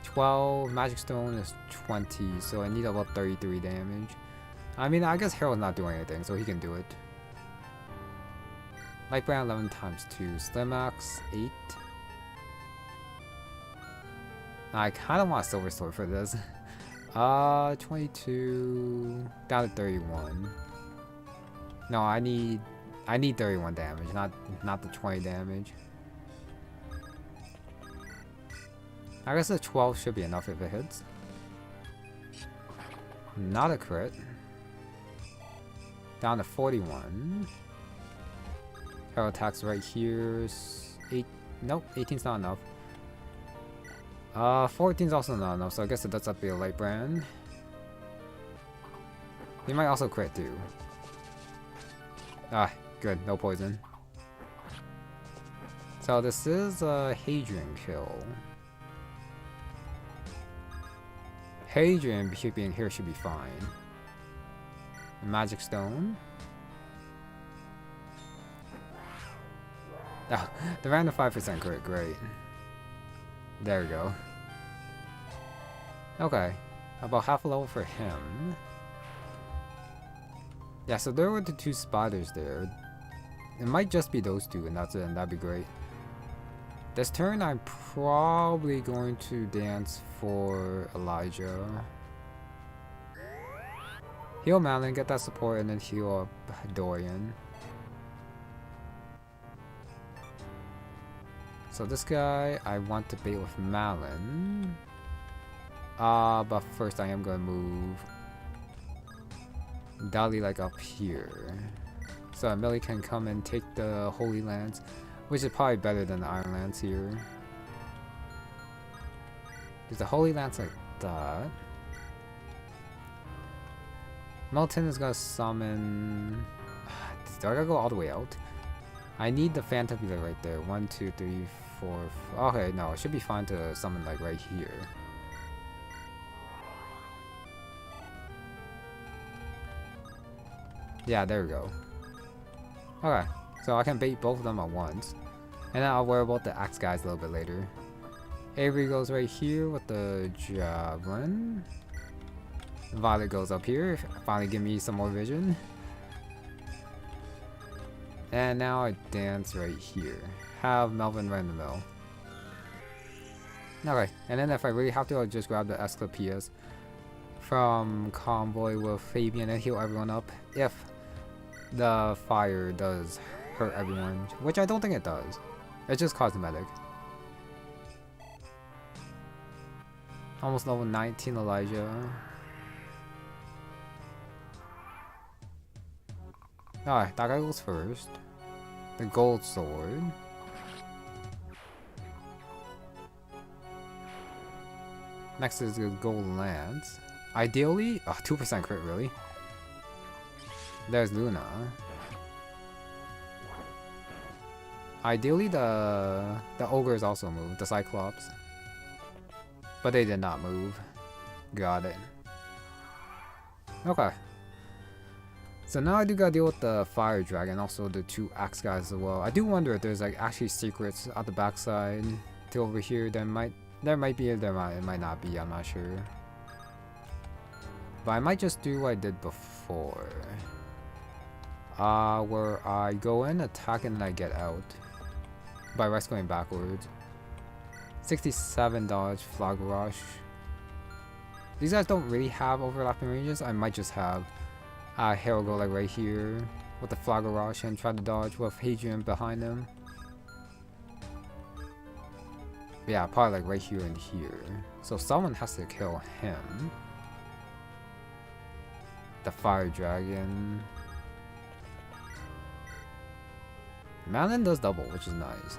12, Magic Stone is 20, so I need about 33 damage. I mean, I guess Harold's not doing anything, so he can do it. Light Brand 11 times 2, Slim Axe 8. I kind of want a Silver Sword for this. 22 down to 31. No, I need 31 damage, not the 20 damage. I guess the 12 should be enough if it hits. Not a crit. Down to 41. Arrow attacks right here. 8. Nope, 18's not enough. 14's also not enough, so I guess it does have to be a light brand. He might also crit too. Ah, good, no poison. So this is a Hadrian kill. Hadrian being here should be fine. Magic Stone. Oh, the random 5% crit, great. There we go. Okay, about half a level for him. Yeah, so there were the 2 spiders there. It might just be those 2 and that's it, and that'd be great. This turn I'm probably going to dance for Elijah. Heal Malin, get that support, and then heal up Dorian. So this guy, I want to bait with Malin. But first I am gonna move Dali like up here. So Millie can come and take the Holy Lance, which is probably better than the Iron Lance here. There's the Holy Lance like that. Milton is gonna summon. Do I gotta go all the way out? I need the Phantom to be like right there. 1, 2, 3, 4. Okay, no, it should be fine to summon like right here. Yeah, there we go. Okay, so I can bait both of them at once. And then I'll worry about the axe guys a little bit later. Avery goes right here with the javelin. Violet goes up here, finally give me some more vision. And now I dance right here. Have Melvin right in the middle. Okay, and then if I really have to, I'll just grab the Esclopius from Convoy with Fabian and heal everyone up if the fire does hurt everyone, which I don't think it does. It's just cosmetic. Almost level 19 Elijah. Alright, that guy goes first. The gold sword. Next is the gold lance. Ideally, 2% crit really. There's Luna. Ideally, the ogres also moved, the Cyclops, but they did not move. Got it. Okay. So now I do gotta deal with the fire dragon, also the 2 axe guys as well. I do wonder if there's like actually secrets at the backside to over here. There might be, it might not be. I'm not sure. But I might just do what I did before. Where I go in, attack, and then I get out. By rest going backwards. 67 dodge, Flag Rush. These guys don't really have overlapping ranges. I might just have Hero go like right here with the Flag Rush and try to dodge with Hadrian behind him. Yeah, probably like right here and here. So someone has to kill him. The Fire Dragon. Malin does double, which is nice.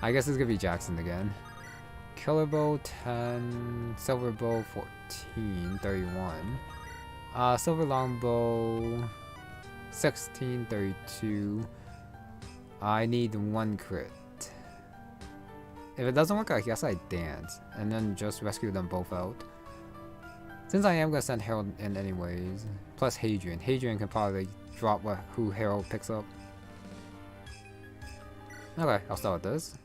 I guess it's gonna be Jackson again. Killer Bow 10, Silver Bow 14, 31. Silver Longbow 16, 32. I need 1 crit. If it doesn't work, I guess I dance and then just rescue them both out. Since I am gonna send Harold in anyways, plus Hadrian. Hadrian can probably drop who Harold picks up. Okay, I'll start with this.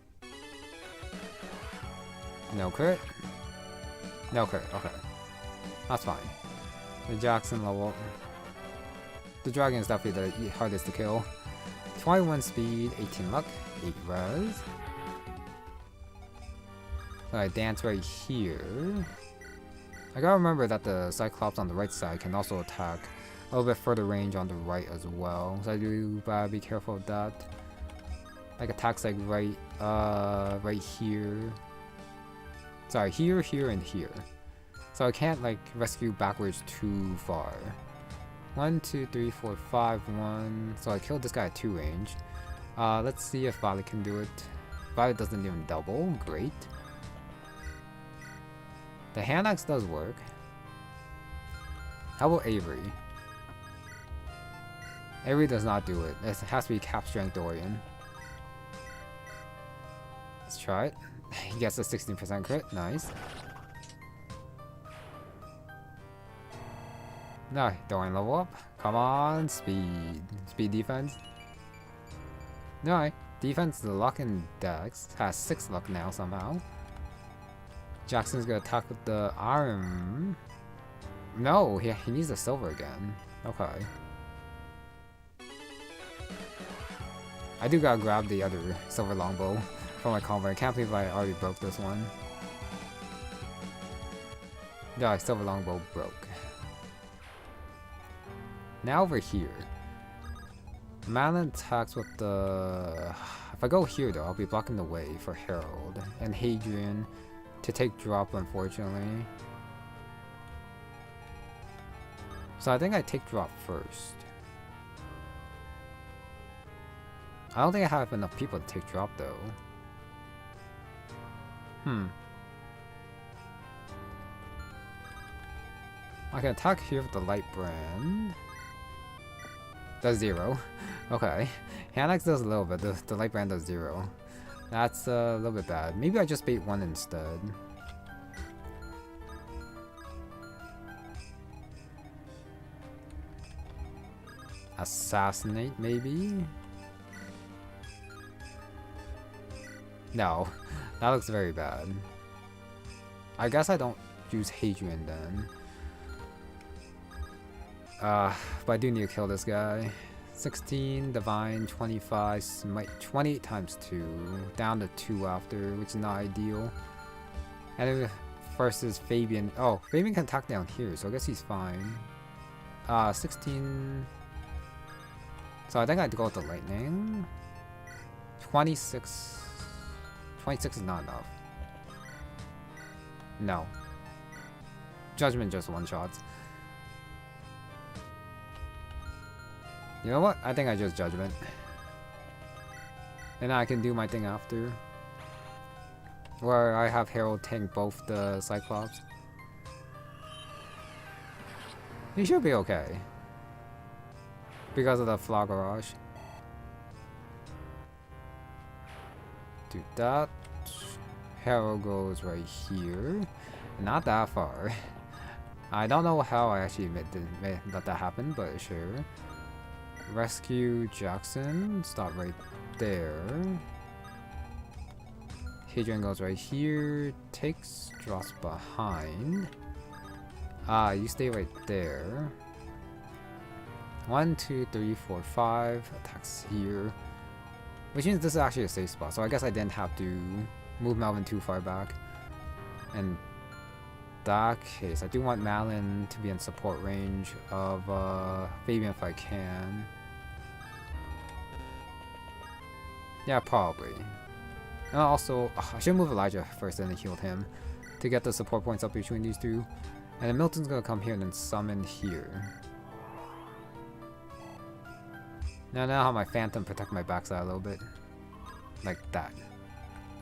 No crit. No crit, okay. That's fine. The Jackson level. The dragon is definitely the hardest to kill. 21 speed, 18 luck, 8 res. So I dance right here. I gotta remember that the Cyclops on the right side can also attack a little bit further range on the right as well. So I do gotta be careful of that. Like attacks like right here. Sorry, here, here, and here. So I can't like rescue backwards too far. 1, 2, 3, 4, 5, 1. So I killed this guy at 2 range. Let's see if Violet can do it. Violet doesn't even double. Great. The hand axe does work. How about Avery? Avery does not do it. It has to be Cap Strength Dorian. Let's try it. He gets a 16% crit. Nice. No, Dorian level up. Come on, speed. Speed defense. No, defense, the luck and dex. Has 6 luck now somehow. Jackson's gonna attack with the iron. No, he needs the silver again. Okay. I do gotta grab the other silver longbow from my combo. I can't believe I already broke this one. Yeah, silver longbow broke. Now over here. Malin attacks with the... If I go here though, I'll be blocking the way for Harold and Hadrian to take drop, unfortunately. So I think I take drop first. I don't think I have enough people to take drop though. I can attack here with the light brand. Does 0. Okay. Hand axe does a little bit. The light brand does 0. That's a little bit bad. Maybe I just bait 1 instead. Assassinate, maybe? No. That looks very bad. I guess I don't use Hadrian then. But I do need to kill this guy. 16, Divine, 25, Smite, 28 times 2. Down to 2 after, which is not ideal. And then first is Fabian. Oh, Fabian can attack down here, so I guess he's fine. 16. So I think I have to go with the lightning. 26. 26 is not enough. No. Judgment just one-shots. You know what? I think I just Judgment. And I can do my thing after. Where I have Harold tank both the Cyclops. He should be okay. Because of the Flag Rush. Do that. Harold goes right here. Not that far. I don't know how I actually let that happen, but sure. Rescue Jackson. Stop right there. Hadrian goes right here. Takes, drops behind. You stay right there. 1, 2, 3, 4, 5. Attacks here. Which means this is actually a safe spot, so I guess I didn't have to move Melvin too far back. In that case, I do want Malin to be in support range of Fabian if I can. Yeah, probably. And also, I should move Elijah first and then heal him to get the support points up between these two. And then Milton's gonna come here and then summon here. Now I have my Phantom protect my backside a little bit. Like that.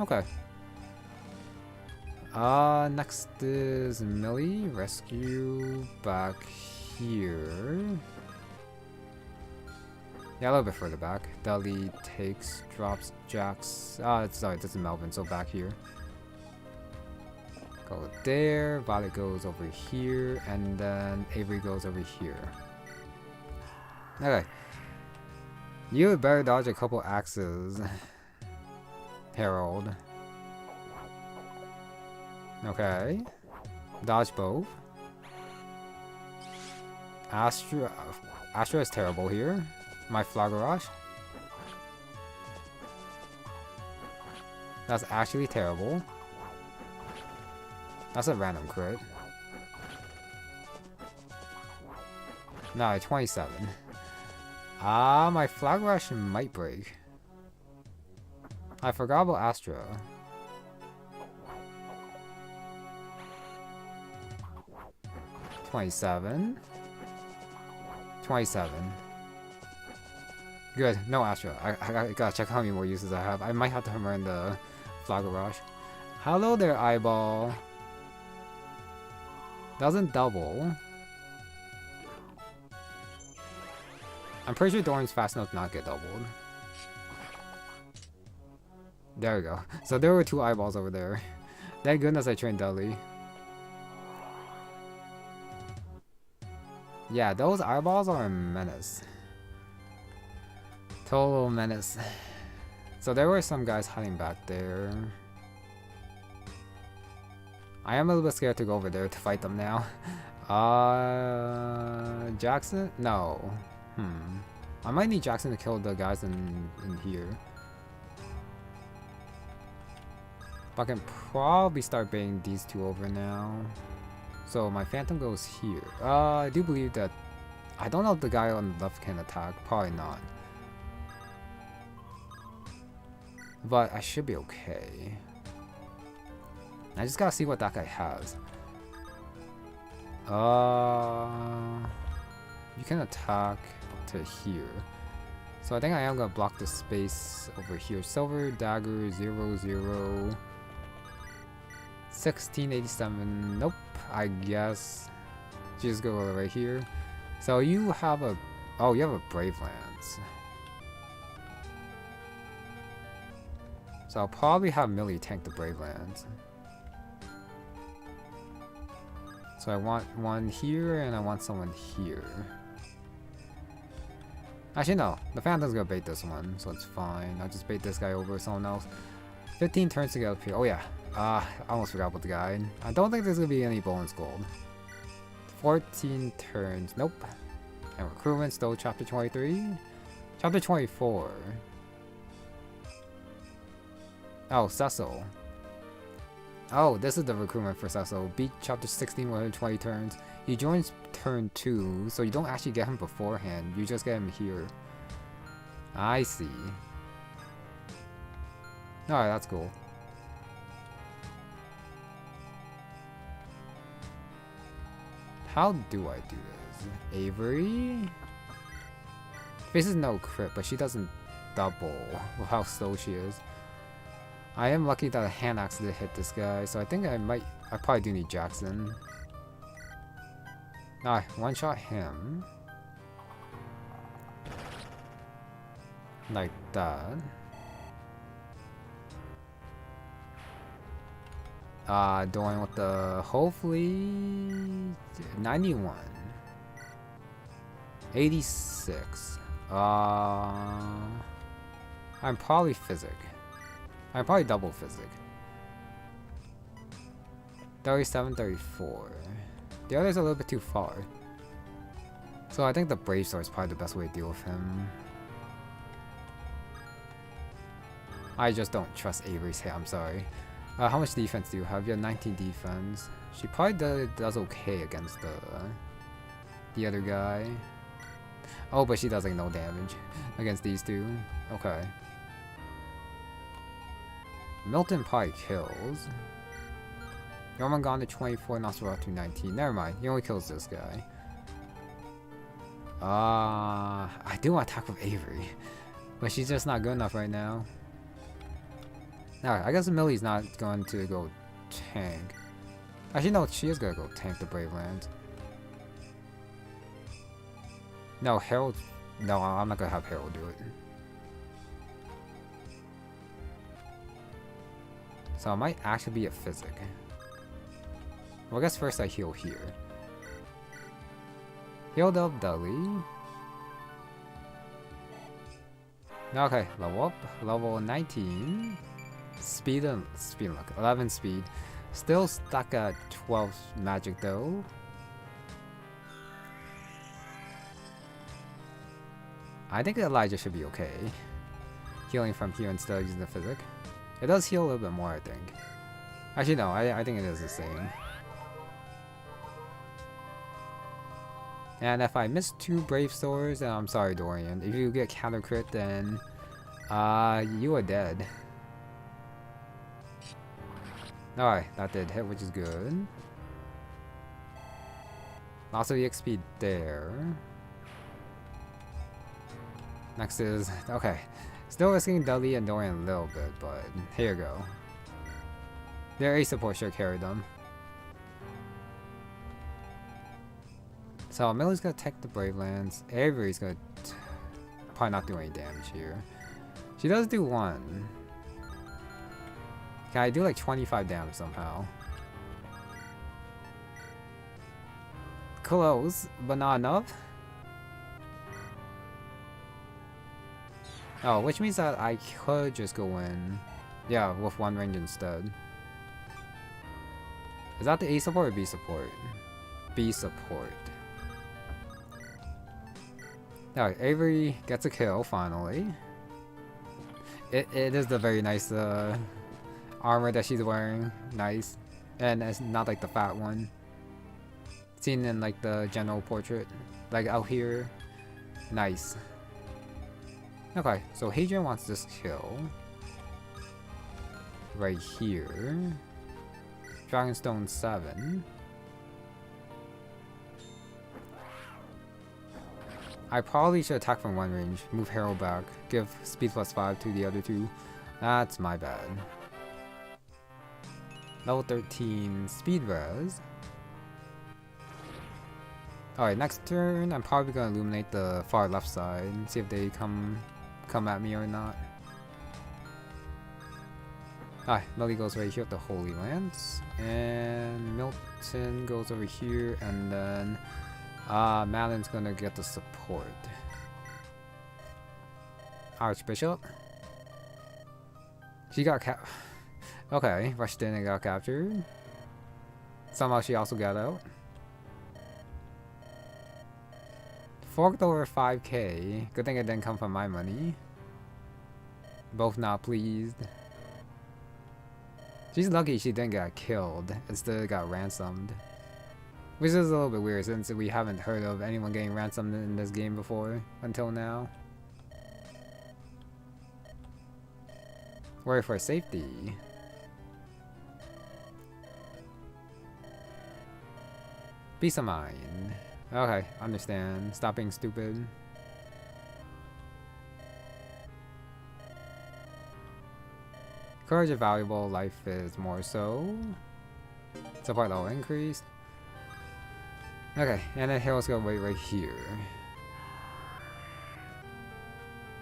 Okay. Next is Millie. Rescue back here. Yeah, a little bit further back. Deli takes, drops, Jax. Sorry, this is Melvin, so back here. Go there. Violet goes over here, and then Avery goes over here. Okay. You had better dodge a couple axes, Harold. Okay. Dodge both. Astra is terrible here. My Flagarage. That's actually terrible. That's a random crit. No, 27. My Flagarage might break. I forgot about Astra. $27. Good, no Astra. I gotta check how many more uses I have. I might have to learn the Flagarage. Hello there, Eyeball. Doesn't double. I'm pretty sure Doran's fast enough to not get doubled. There we go. So there were 2 eyeballs over there. Thank goodness I trained Dudley. Yeah, those eyeballs are a menace. Total menace. So there were some guys hiding back there. I am a little bit scared to go over there to fight them now. Jackson? No. I might need Jackson to kill the guys in here. But I can probably start baiting these 2 over now. So my Phantom goes here. I do believe that... I don't know if the guy on the left can attack. Probably not. But I should be okay. I just gotta see what that guy has. You can attack to here. So I think I am gonna block the space over here. Silver Dagger 00 1687. Nope. I guess just go right here. So you have a you have a Brave Lance. So I'll probably have Millie tank the Brave Lance. So I want one here and I want someone here. Actually no, the Phantom's gonna bait this one, so it's fine. I'll just bait this guy over someone else. 15 turns to get up here. Oh yeah. I almost forgot about the guy. I don't think there's gonna be any bonus gold. 14 turns. Nope. And recruitment still chapter 23. Chapter 24. Oh, Cecil. Oh, this is the recruitment for Cecil. Beat chapter 16 within 20 turns. He joins turn 2, so you don't actually get him beforehand. You just get him here. I see. Alright, that's cool. How do I do this? Avery? Faces no crit, but she doesn't double with how slow she is. I am lucky that a hand axe did hit this guy, so I think I probably do need Jackson. One shot him. Like that. Doing with the, hopefully, 91. 86. I'm probably Physic. I'm probably double Physic. 37, 34. The other's a little bit too far. So I think the Brave Sword is probably the best way to deal with him. I just don't trust Avery's hit, I'm sorry. How much defense do you have? You have 19 defense. She probably does okay against the other guy. Oh, but she does like no damage against these two. Okay. Milton probably kills. Yormungand to 24, Nosferatu to 19. Never mind, he only kills this guy. I do want to attack with Avery, but she's just not good enough right now. Alright, I guess Millie's not going to go tank. Actually, no, she is going to go tank the Brave Lands. No, Harold. No, I'm not going to have Harold do it. So it might actually be a physic. Well, I guess first I heal here. Healed up Dudley. Okay, level up. Level 19. Speed look. 11 speed. Still stuck at 12 magic though. I think Elijah should be okay. Healing from here instead of using the physic. It does heal a little bit more, I think. Actually, no, I think it is the same. And if I miss 2 Brave Swords, then I'm sorry, Dorian. If you get counter crit, then you are dead. Alright, that did hit, which is good. Also the XP there. Next is, okay. Still risking Dudley and Dorian a little bit, but here you go. Their A support should carry them. So Millie's gonna tech the Brave Lands. Avery's gonna probably not do any damage here. She does do 1. Can I do like 25 damage somehow? Close, but not enough. Oh, which means that I could just go in. Yeah, with 1 range instead. Is that the A support or B support? B support. Alright, Avery gets a kill finally. It is the very nice armor that she's wearing. Nice. And it's not like the fat one seen in like the general portrait. Like out here. Nice. Okay, so Hadrian wants this kill. Right here. Dragonstone 7. I probably should attack from 1 range, move Harold back, give speed +5 to the other 2. That's my bad. Level 13 speed res. Alright, next turn I'm probably gonna illuminate the far left side and see if they come at me or not. Alright, Melly goes right here with the Holy Lance. And Milton goes over here, and then Madeline's gonna get the support. Archbishop. She got okay, rushed in and got captured. Somehow she also got out. Forked over 5k. Good thing it didn't come from my money. Both not pleased. She's lucky she didn't get killed. Instead got ransomed. Which is a little bit weird since we haven't heard of anyone getting ransomed in this game before until now. Worry for safety. Peace of mind. Okay, understand. Stop being stupid. Courage is valuable, life is more so. Support level increased. Okay, and then heroes go right here.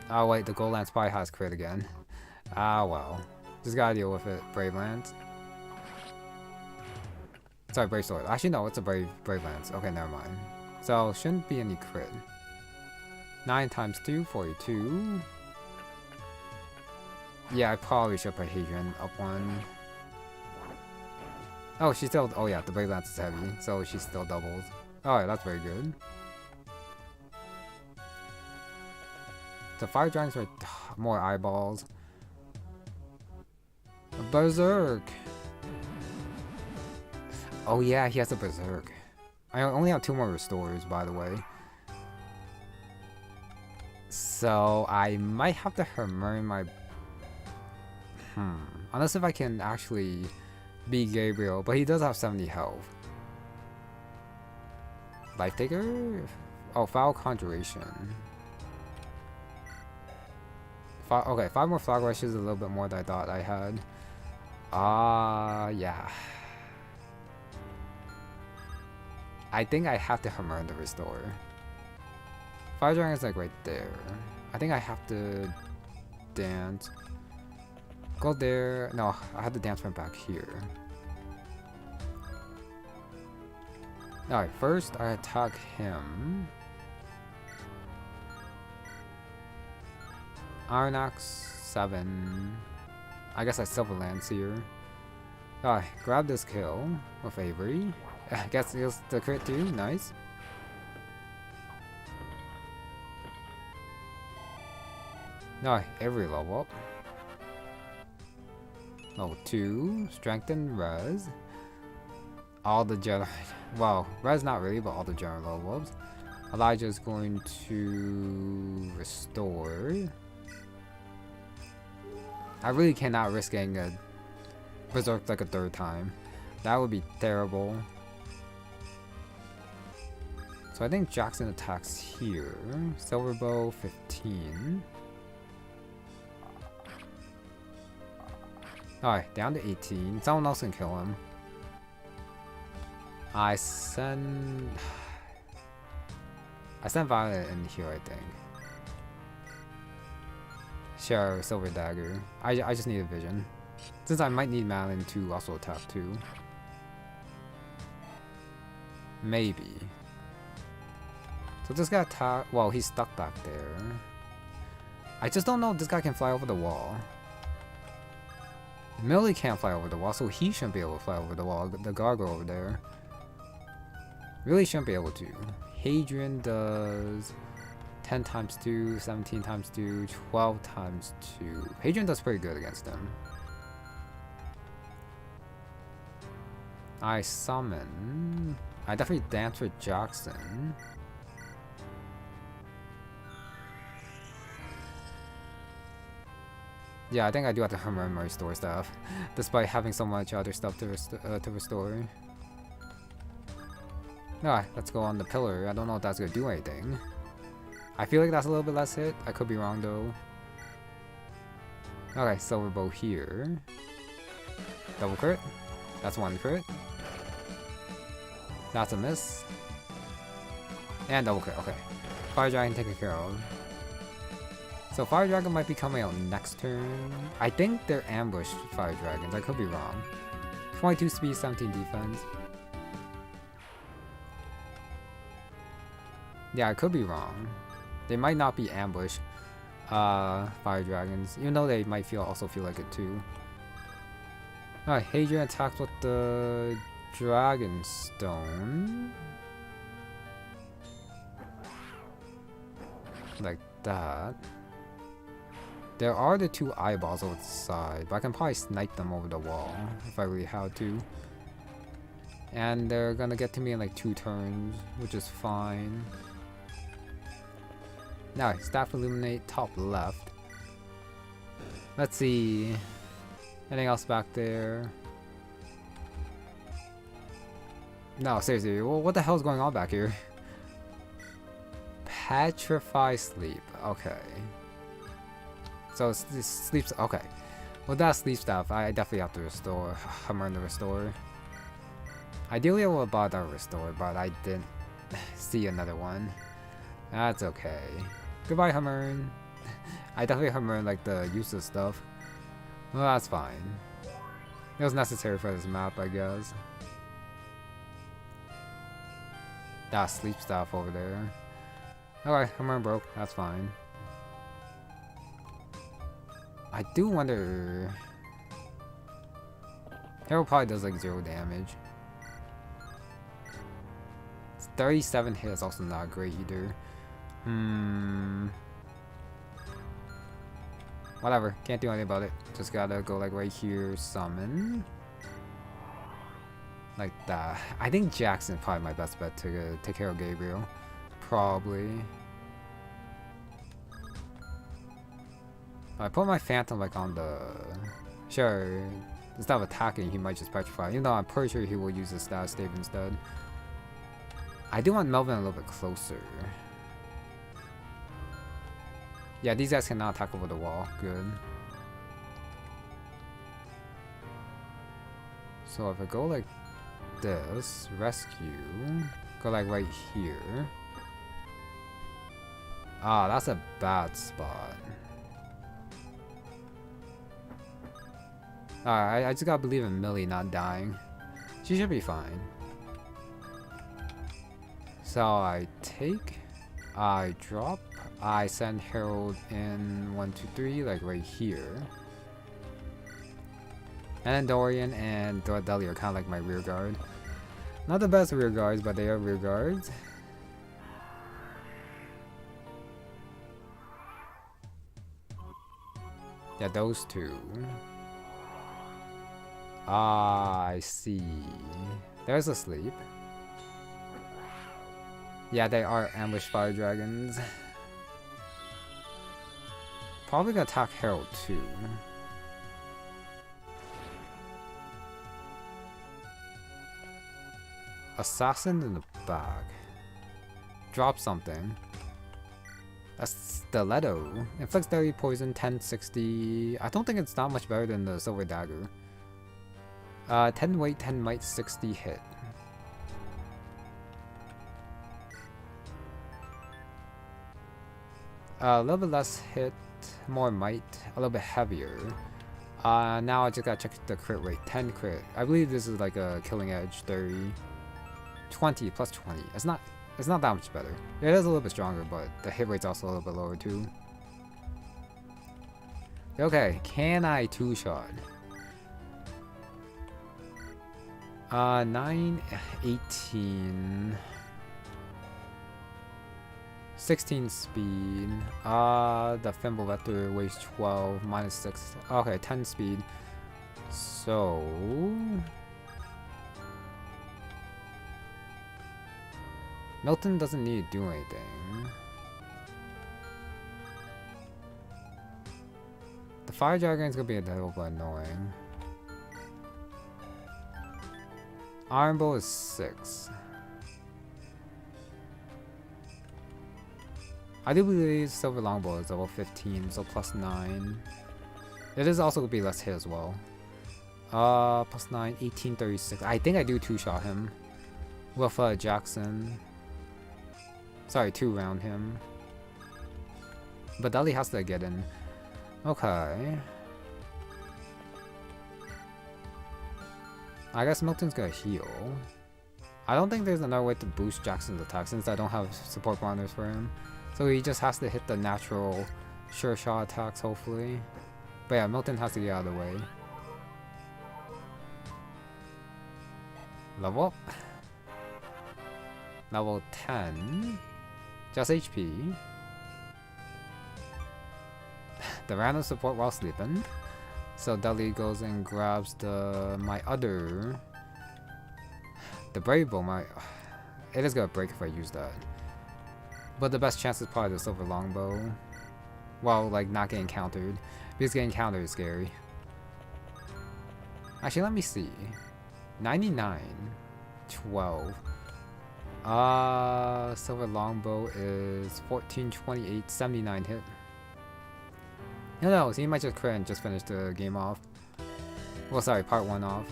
Oh wait, the Gold Lance probably has crit again. Ah well. Just gotta deal with it, Brave Lance. Sorry, Brave Sword. Actually no, it's a Brave Lance. Okay, never mind. So, shouldn't be any crit. 9 times 2, 42. Yeah, I probably should put Hadrian up 1. Oh, she's still. Oh yeah, the Brave Lance is heavy, so she still doubles. Alright, that's very good. So Fire Dragons with more eyeballs. Berserk! Oh yeah, he has a Berserk. I only have 2 more restores, by the way. So I might have to Hermern my... Unless if I can actually beat Gabriel, but he does have 70 health. Life Taker? Oh, Foul Conjuration. Okay, 5 more Flag Rush is a little bit more than I thought I had. Yeah. I think I have to Hermern the Restore. Fire Dragon's like right there. I think I have to dance. Go there. No, I have to dance from back here. Alright, first I attack him. Iron Axe 7. I guess I Silver Lance here. Alright, grab this kill with Avery. I guess it's the crit too. Nice. Alright, Avery level up. Level 2. Strengthen Res. All the general. Well, Res not really, but all the general level ups. Elijah's going to restore. I really cannot risk getting a Berserk like a 3rd time. That would be terrible. So I think Jackson attacks here. Silver Bow 15. Alright, down to 18. Someone else can kill him. I send Violet in here, I think. Sure, Silver Dagger. I just need a vision. Since I might need Malin to also attack too. Maybe. So this guy attack. Well, he's stuck back there. I just don't know if this guy can fly over the wall. Millie can't fly over the wall, so he shouldn't be able to fly over the wall. The gargoyle over there really shouldn't be able to. Hadrian does 10 times 2, 17 times 2, 12 times 2. Hadrian does pretty good against them. I summon. I definitely dance with Jackson. Yeah, I think I do have to Hermern my restore stuff, despite having so much other stuff to restore. Alright, let's go on the pillar. I don't know if that's gonna do anything. I feel like that's a little bit less hit. I could be wrong though. Okay, Silver Bow here. Double crit. That's 1 crit. That's a miss. And double crit, okay. Fire Dragon taken care of. So Fire Dragon might be coming out next turn. I think they're ambushed Fire Dragons. I could be wrong. 22 speed, 17 defense. Yeah, I could be wrong. They might not be ambushed Fire Dragons, even though they might also feel like it too. Alright, Hadrian attacks with the Dragon Stone. Like that. There are the 2 eyeballs over the side, but I can probably snipe them over the wall if I really had to. And they're gonna get to me in like 2 turns, which is fine. Now, Staff Illuminate top left. Let's see. Anything else back there? No, seriously, what the hell is going on back here? Petrify Sleep. Okay. So sleeps. Okay. With that sleep staff, I definitely have to restore. Hermern the restore. Ideally, I would have bought that restore, but I didn't see another one. That's okay. Goodbye, Hermern. I definitely Hermern like the useless stuff. Well, that's fine. It was necessary for this map, I guess. That sleep staff over there. Okay, Hermern broke. That's fine. I do wonder. Hero probably does like 0 damage. 37 hit is also not great either. Whatever, can't do anything about it. Just gotta go like right here, summon. Like that. I think Jackson's probably my best bet to take care of Gabriel. Probably. I put my Phantom like on the... Sure, instead of attacking, he might just petrify. Even though I'm pretty sure he will use the stat stave instead. I do want Melvin a little bit closer. Yeah, these guys cannot attack over the wall. Good. So if I go like this, rescue, go like right here. Ah, that's a bad spot. Alright, I just gotta believe in Millie not dying. She should be fine. So I take, I drop, I send Harold in 1, 2, 3, like right here. And then Dorian and Deli are kind of like my rear guard. Not the best rear guards, but they are rear guards. Yeah, those two. Ah, I see. There's a sleep. Yeah, they are ambush fire dragons. Probably gonna attack Harold too. Assassin in the back. Drop something. A stiletto. Inflicts deadly poison 1060. I don't think it's that much better than the silver dagger. 10 weight, 10 might, 60 hit. A little bit less hit, more might, a little bit heavier. Now I just gotta check the crit rate. 10 crit. I believe this is like a killing edge 30. 20 plus 20. It's not that much better. It is a little bit stronger, but the hit rate's also a little bit lower too. Okay, can I two-shot? 9, 18, 16 speed. The Thimble Vector weighs 12, minus 6. Okay, 10 speed. So Milton doesn't need to do anything. The Fire Dragon is gonna be a little bit annoying. Iron Bow is 6. I do believe Silver Longbow is level 15, so plus 9. It is also going to be less hit as well. Plus 9, 1836. I think I do two-shot him with Jackson. Sorry, 2-round him. But Dali has to get in. Okay. I guess Milton's gonna heal. I don't think there's another way to boost Jackson's attack since I don't have support binders for him. So he just has to hit the natural Sureshot attacks, hopefully. But yeah, Milton has to get out of the way. Level up. Level 10. Just HP. The random support while sleeping. So Deli goes and grabs the Brave Bow. It is gonna break if I use that. But the best chance is probably the Silver Longbow. Well, like not getting countered. Because getting countered is scary. Actually, let me see. 99, 12. Silver Longbow is 14, 28, 79 hit. Who knows? He might just crit and just finish the game off. Well, sorry, part 1 off.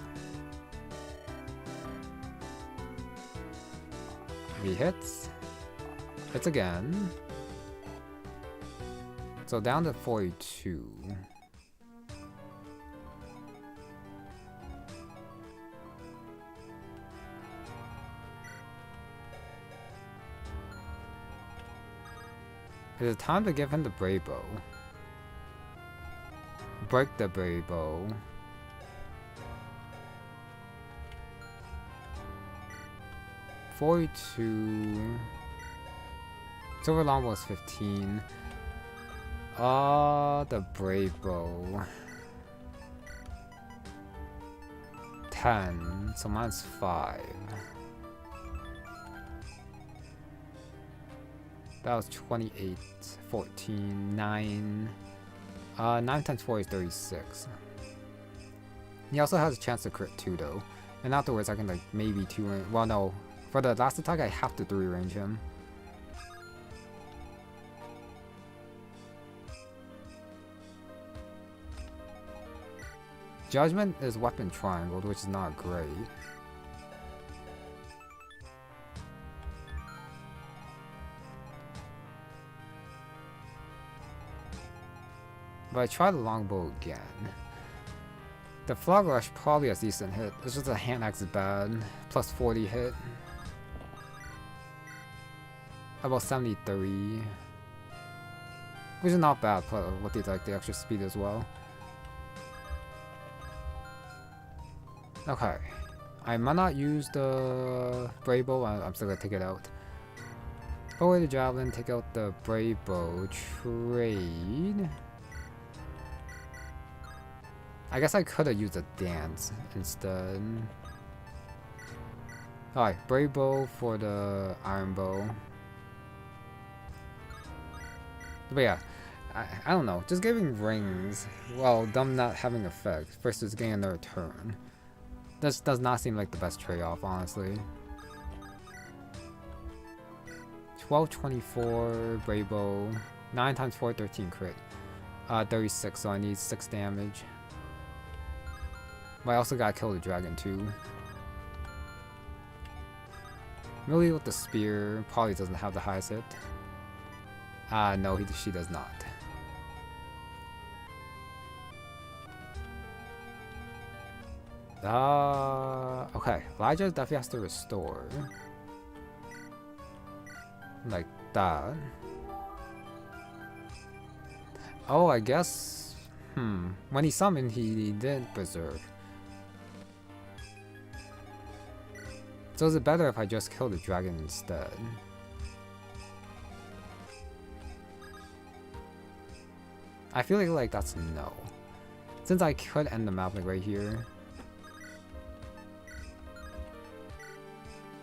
He hits. Hits again. So down to 42. Is it time to give him the Brave Bow? Break the Brave Bow. $42. Silver Longbow is 15. The Brave Bow. 10, so mine's 5. That was 28, 14, 9. 9 times 4 is 36. He also has a chance to crit too, though. And afterwards, I can like maybe 2 range. Well, no. For the last attack, I have to 3 range him. Judgment is weapon triangled, which is not great. But I try the longbow again. The Frog Rush probably has decent hit. It's just a hand axe is bad. Plus 40 hit. About 73. Which is not bad with the extra speed as well. Okay. I might not use the Brave Bow. I'm still gonna take it out. Go away the Javelin, take out the Brave Bow. Trade. I guess I could have used a Dance instead. Alright, Brave Bow for the Iron Bow. But yeah, I don't know. Just giving rings, well, them not having effect versus getting another turn. This does not seem like the best trade-off, honestly. 12, 24, Brave Bow. 9 times 4, 13 crit. 36, so I need 6 damage. But I also gotta kill the dragon too. Millie with the spear probably doesn't have the highest hit. No, she does not. Okay. Elijah definitely has to restore. Like that. Oh, I guess... When he summoned, he didn't berserk. So is it better if I just kill the dragon instead? I feel like that's no. Since I could end the map like right here.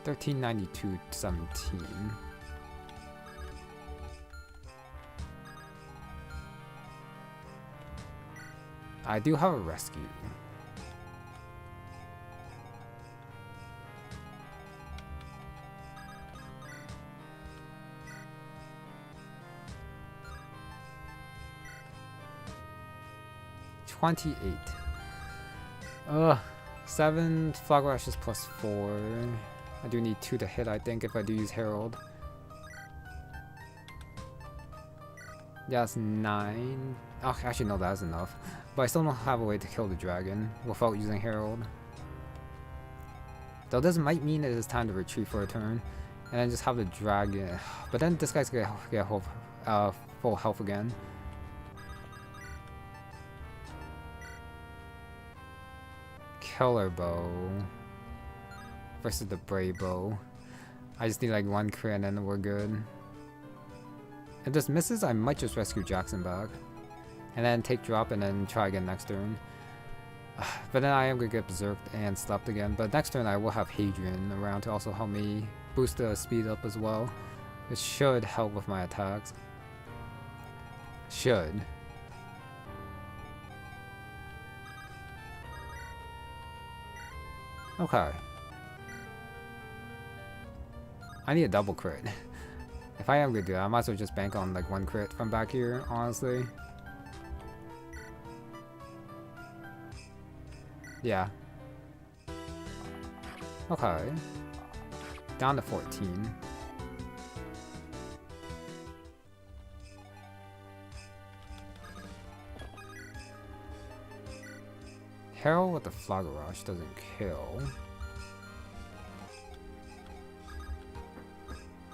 1392 17. I do have a rescue. $28. 7 Flag Rashes plus 4. I do need 2 to hit, I think, if I do use Herald. Yeah, that's 9. Oh, actually, no, that's enough. But I still don't have a way to kill the dragon without using Herald. Though this might mean it is time to retreat for a turn. And then just have the dragon. But then this guy's gonna get full health again. Killer Bow versus the Brave Bow. I just need like 1 crit and then we're good. If this misses, I might just rescue Jackson back. And then take drop and then try again next turn. But then I am gonna get berserked and slept again. But next turn I will have Hadrian around to also help me boost the speed up as well. It should help with my attacks. Should. Okay. I need a double crit. If I am gonna do that, I might as well just bank on like 1 crit from back here, honestly. Yeah. Okay. Down to 14. Herald with the Flag Rush doesn't kill.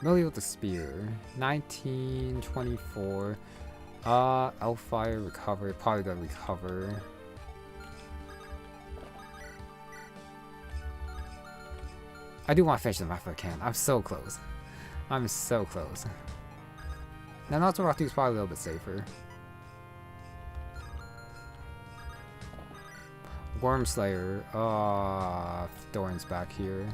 Millie with the spear. 19, 24. Elfire recover. Probably gonna recover. I do want to finish them if I can. I'm so close. I'm so close. Now, Nosferatu is probably a little bit safer. Worm Slayer. Doran's back here.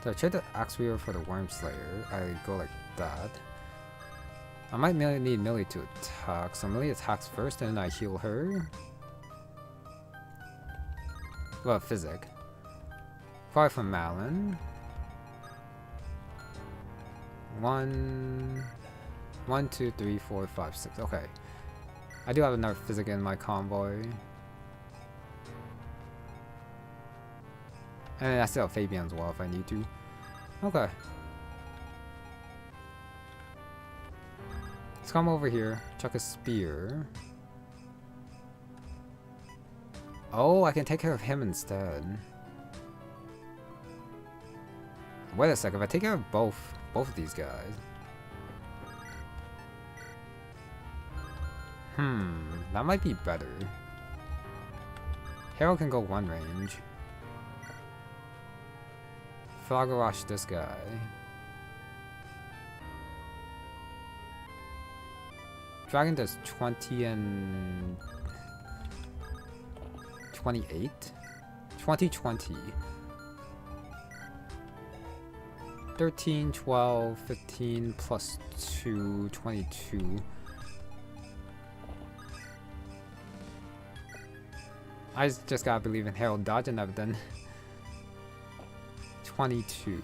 So I trade the Axe Weaver for the Worm Slayer. I go like that. I might need Millie to attack, so Millie attacks first and then I heal her. Well, Physic. Probably from Malin. 1, 2, 3, 4, 5, 6. Okay. I do have another Physic in my convoy. And I still have Fabian as well if I need to. Okay. Let's come over here. Chuck a spear. Oh, I can take care of him instead. Wait a second. If I take care of both of these guys. That might be better. Harold can go one range. Flagarash this guy. Dragon does 20 and 28? 20. 13, 12, 15 plus 2, 22. I just gotta believe in Harold dodge and everything. 22.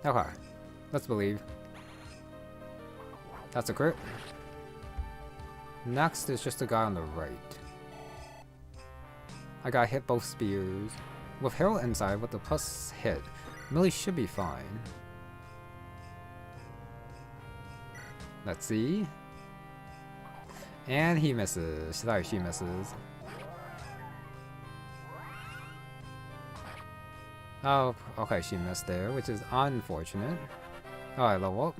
Okay, let's believe. That's a crit. Next is just the guy on the right. I got hit both spears. With Harold inside, with the plus hit, Millie should be fine. Let's see. And he misses. Sorry, she misses. Oh, okay, she missed there, which is unfortunate. Alright, level up.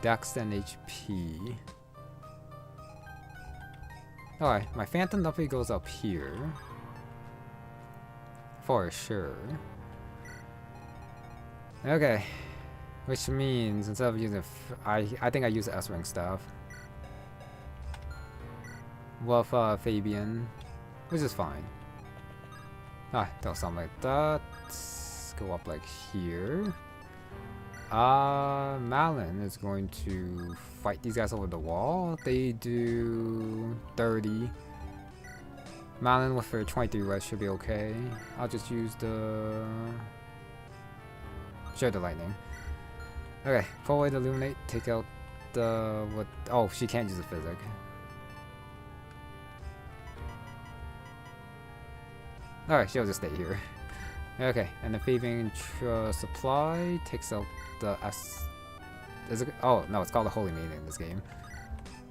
Dex and HP. Alright, my Phantom definitely goes up here. For sure. Okay. Which means, instead of using... I think I use the S-Ring Staff. With Fabian. Which is fine. Do something like that. Go up like here. Malin is going to fight these guys over the wall. They do 30. Malin with her 23 red should be okay. I'll just use the... Share the lightning. Okay, pull away the Illuminate, take out the... what? Oh, she can't use the Physic. Alright, she'll just stay here. Okay, and the Thieving Supply takes out the S... Is it... Oh, no, it's called the Holy Maiden in this game.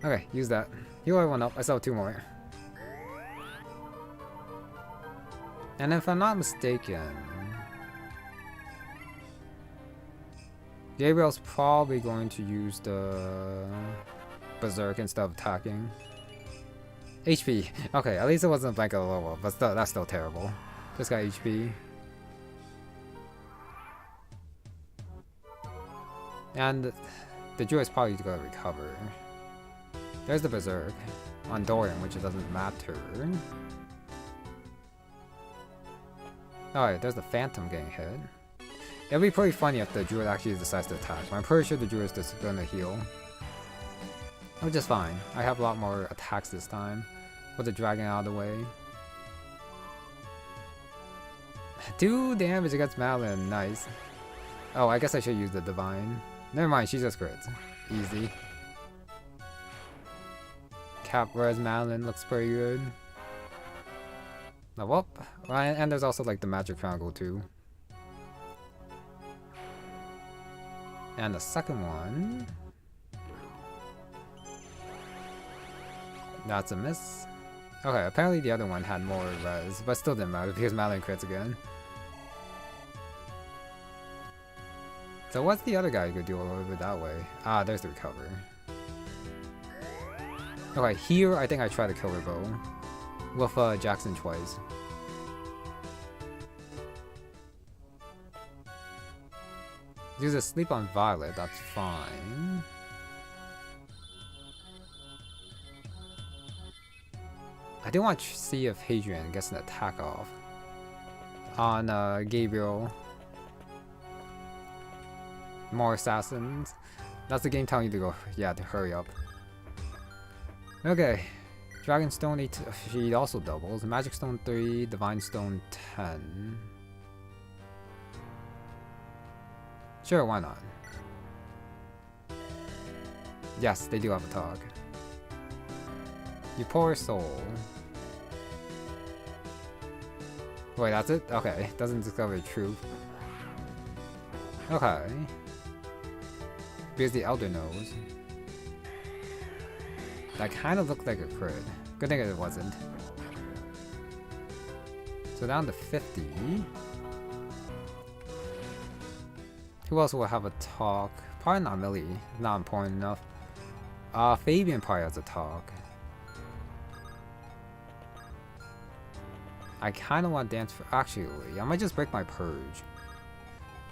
Okay, use that. Heal everyone up. I still have 2 more. And if I'm not mistaken... Gabriel's probably going to use the... Berserk instead of attacking. HP. Okay, at least it wasn't blanket level, but still, that's still terrible. Just got HP. And the Druid is probably going to recover. There's the Berserk on Dorian, which it doesn't matter. Alright, there's the Phantom getting hit. It'll be pretty funny if the Druid actually decides to attack, but I'm pretty sure the Druid is just going to heal. Which is fine. I have a lot more attacks this time. With the dragon out of the way. 2 damage against Malin. Nice. Oh, I guess I should use the Divine. Never mind, she just crits. Easy. Cap Res Malin looks pretty good. Level up. And there's also like the Magic Triangle too. And the second one. That's a miss. Okay, apparently the other one had more res, but still didn't matter because Malin crits again. So what's the other guy gonna do over that way? Ah, there's the recover. Okay, here I think I try the Killer Bow. With Jackson twice. Use a sleep on Violet, that's fine. I do want to see if Hadrian gets an attack off on Gabriel. More assassins. That's the game telling you to go, yeah, to hurry up. Okay. Dragonstone 8, she also doubles. Magic Stone 3, Divine Stone 10. Sure, why not? Yes, they do have a talk. You poor soul. Wait, that's it? Okay, doesn't discover the truth. Okay. Because the Elder knows. That kind of looked like a crit. Good thing it wasn't. So down to 50. Who else will have a talk? Probably not Millie. Not important enough. Fabian probably has a talk. I kind of want dance for. Actually, I might just break my purge.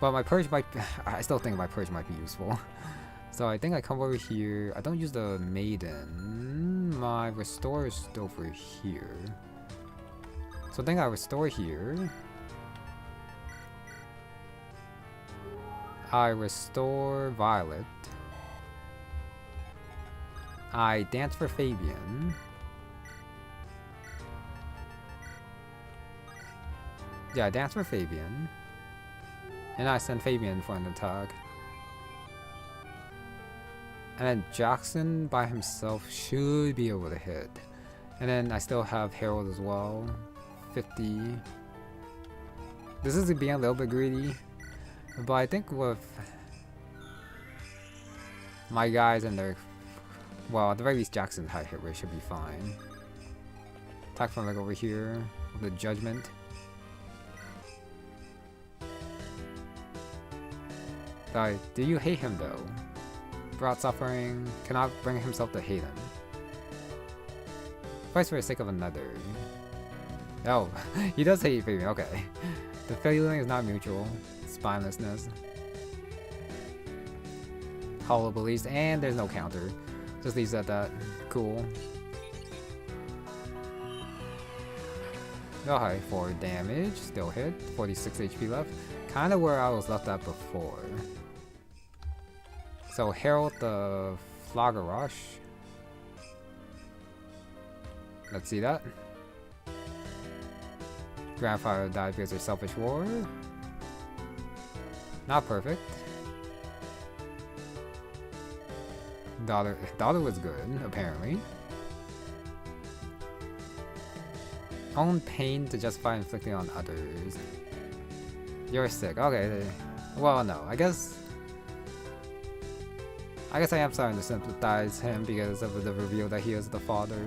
But my purge might. I still think my purge might be useful. So I think I come over here. I don't use the maiden. My restore is still over here. So I think I restore here. I restore Violet. I dance for Fabian. Yeah, I dance for Fabian. And I send Fabian for an attack. And then Jackson by himself should be able to hit. And then I still have Harold as well. 50. This is being a little bit greedy. But I think with my guys and their... Well, at the very least Jackson's high hit rate should be fine. Attack from like over here. The Judgment. Do you hate him though? Brought suffering, cannot bring himself to hate him. Fights for the sake of another. Oh, he does hate Fabian, okay. The feeling is not mutual. Spinelessness. Hollow beliefs, and there's no counter. Just leaves at that. Cool. Okay, 4 damage, still hit. 46 HP left. Kinda where I was left at before. So Herald the Floggerush. Let's see that. Grandfather died because of selfish war. Not perfect. Daughter was good, apparently. Own pain to justify inflicting on others. You're sick. Okay. Well, no. I guess I am starting to sympathize him because of the reveal that he is the father.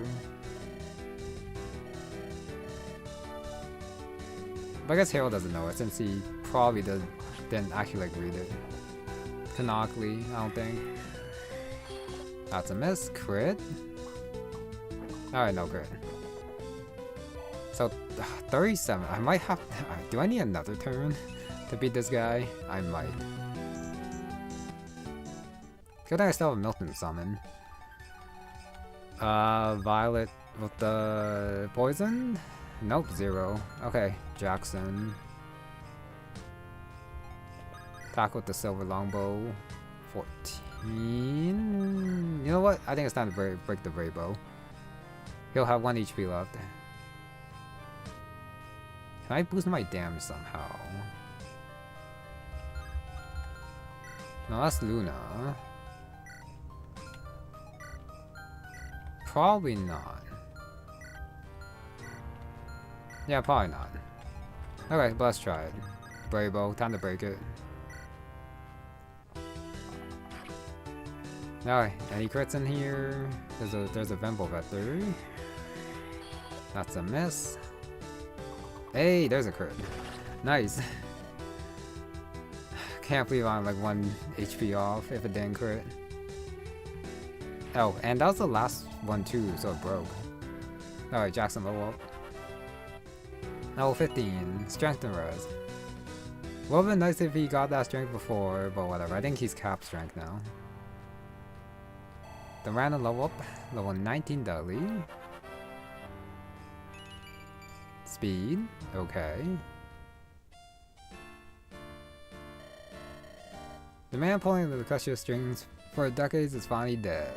But I guess Harold doesn't know it since he probably didn't actually read it. Canonically, I don't think. That's a miss. Crit. Alright, no crit. So 37. I might have. Do I need another turn to beat this guy? I might. Good thing I still have a Milton summon. Violet with the poison? Nope, 0. Okay, Jackson. Attack with the silver longbow. 14. You know what? I think it's time to break the Brave Bow. He'll have 1 HP left. Can I boost my damage somehow? No, that's Luna. Probably not. Yeah, probably not. Okay, but let's try it. Brave Bow, time to break it. Alright, any crits in here? There's a Vembo Vector. That's a miss. Hey, there's a crit. Nice. Can't believe I'm like 1 HP off if it didn't crit. Oh, and that was the last one too, so it broke. Alright, Jackson level up. Level 15, Strength and Res. Would have been nice if he got that strength before, but whatever. I think he's cap strength now. The random level up, level 19 Dudley. Speed, okay. The man pulling the Crucio strings for decades is finally dead.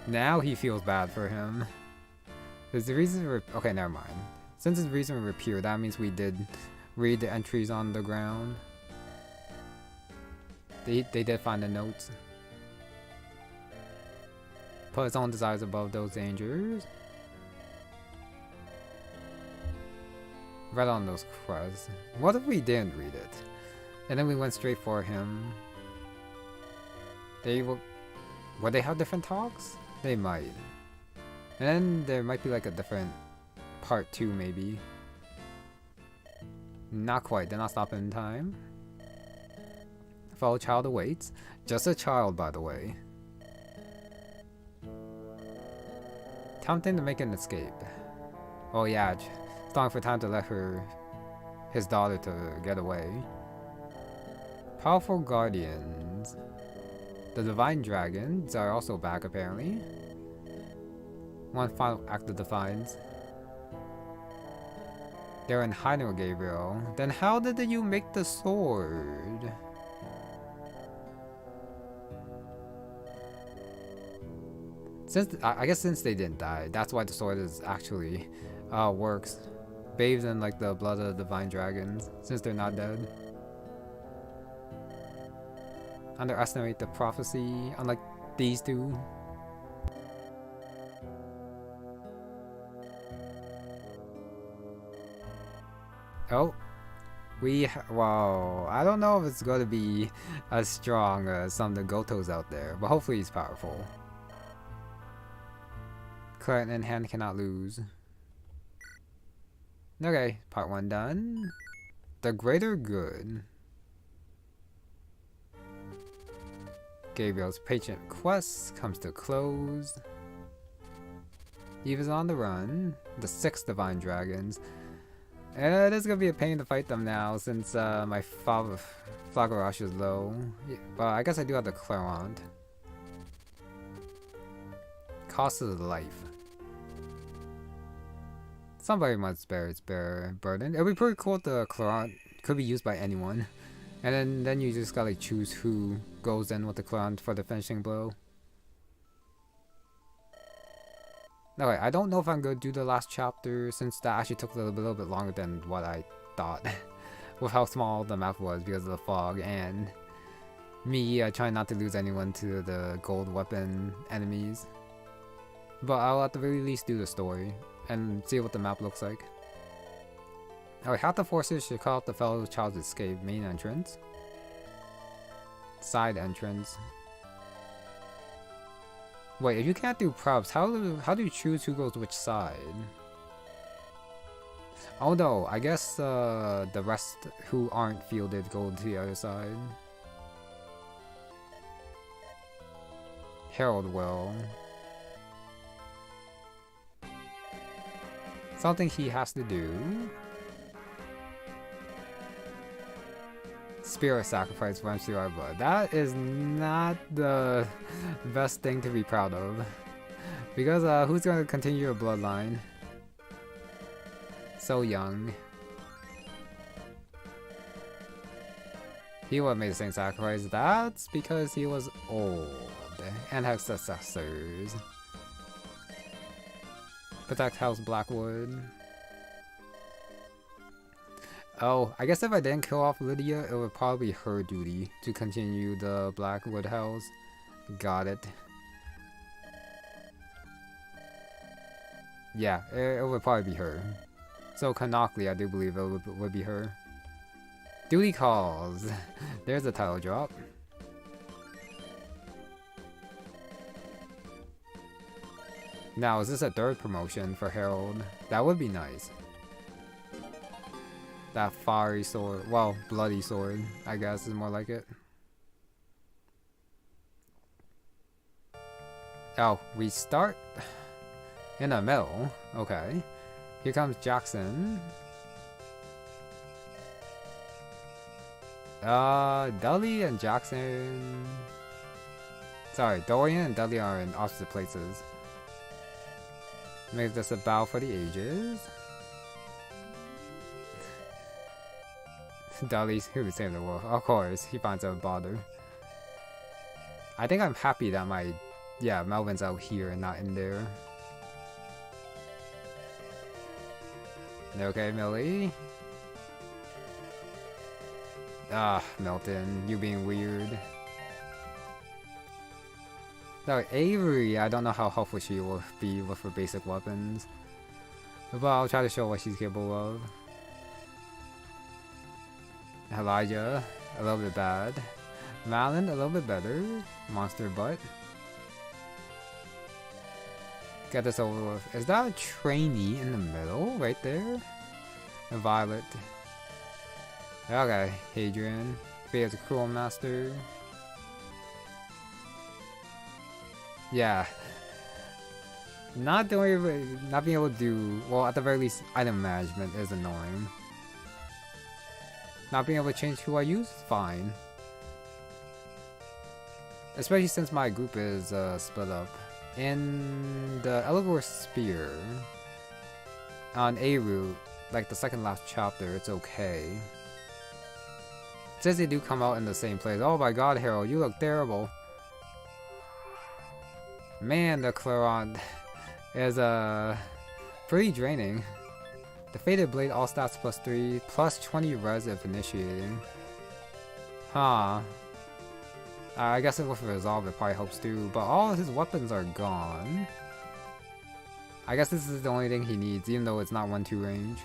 Now he feels bad for him. There's the reason for, okay, never mind. Since his reason for pure, that means we did read the entries on the ground. They did find the notes. Put his own desires above those dangers. Read on those crusts. What if we didn't read it? And then we went straight for him. They will... Would they have different talks? They might. And then there might be like a different part 2 maybe. Not quite, they're not stopping in time. Fellow child awaits. Just a child, by the way. Tempting to make an escape. Oh yeah, stalling for time to let his daughter to get away. Powerful guardians. The divine dragons are also back apparently. One final act of defiance. They're in hiding with Gabriel. Then how did you make the sword? Since I guess since they didn't die, that's why the sword is actually works. Bathed in like the blood of the divine dragons, since they're not dead. Underestimate the prophecy, unlike these two. Oh, wow, I don't know if it's going to be as strong as some of the Gotos out there, but hopefully he's powerful. Current in hand cannot lose. Okay, part 1 done. The greater good. Gabriel's patient quest comes to close. Eve is on the run. The 6 divine dragons. And it is gonna be a pain to fight them now since my Flagarash is low. Yeah, but I guess I do have the Clarant. Cost of life. Somebody must bear its burden. It'd be pretty cool if the Clarant could be used by anyone. And then you just gotta like, choose who goes in with the Clarant for the finishing blow. Okay, I don't know if I'm gonna do the last chapter since that actually took a little bit longer than what I thought. With how small the map was because of the fog and me trying not to lose anyone to the gold weapon enemies. But I'll at the very least do the story and see what the map looks like. Alright, half the forces should call out the fellow child's escape. Main entrance. Side entrance. Wait, if you can't do props, how do you choose who goes which side? Oh no, I guess the rest who aren't fielded go to the other side. Herald will. Something he has to do. Spirit sacrifice runs through our blood. That is not the best thing to be proud of. Because who's going to continue your bloodline? So young. He would have made the same sacrifice. That's because he was old and had successors. Protect House Blackwood. Oh, I guess if I didn't kill off Lydia, it would probably be her duty to continue the Blackwood House. Got it. Yeah, it would probably be her. So canonically, I do believe it would be her. Duty calls. There's a title drop. Now, is this a 3rd promotion for Herald? That would be nice. That fiery sword, well, bloody sword, I guess is more like it. Oh, we start in a mill. Okay. Here comes Jackson. Dudley and Jackson... Sorry, Dorian and Dudley are in opposite places. Make this a battle for the ages. Dudley's who would save the world. Of course, he finds out bother. I think I'm happy that my... Yeah, Melvin's out here and not in there. Okay, Millie? Ah, Milton, you being weird. So, Avery, I don't know how helpful she will be with her basic weapons. But I'll try to show what she's capable of. Elijah, a little bit bad. Malin, a little bit better. Monster butt. Get this over with. Is that a trainee in the middle? Right there? A Violet. Okay, Hadrian. There's a Cruel Master. Yeah. Not being able to do, well, at the very least, item management is annoying. Not being able to change who I use, fine. Especially since my group is split up. In the Eligor Spear, on A route, like the second last chapter, it's okay. Since they do come out in the same place. Oh my god, Harold, you look terrible. Man, the Claron is pretty draining. The Fated Blade, all stats +3, plus 20 res if initiating. Huh. I guess with Resolve it probably helps too, but all of his weapons are gone. I guess this is the only thing he needs, even though it's not 1-2 range.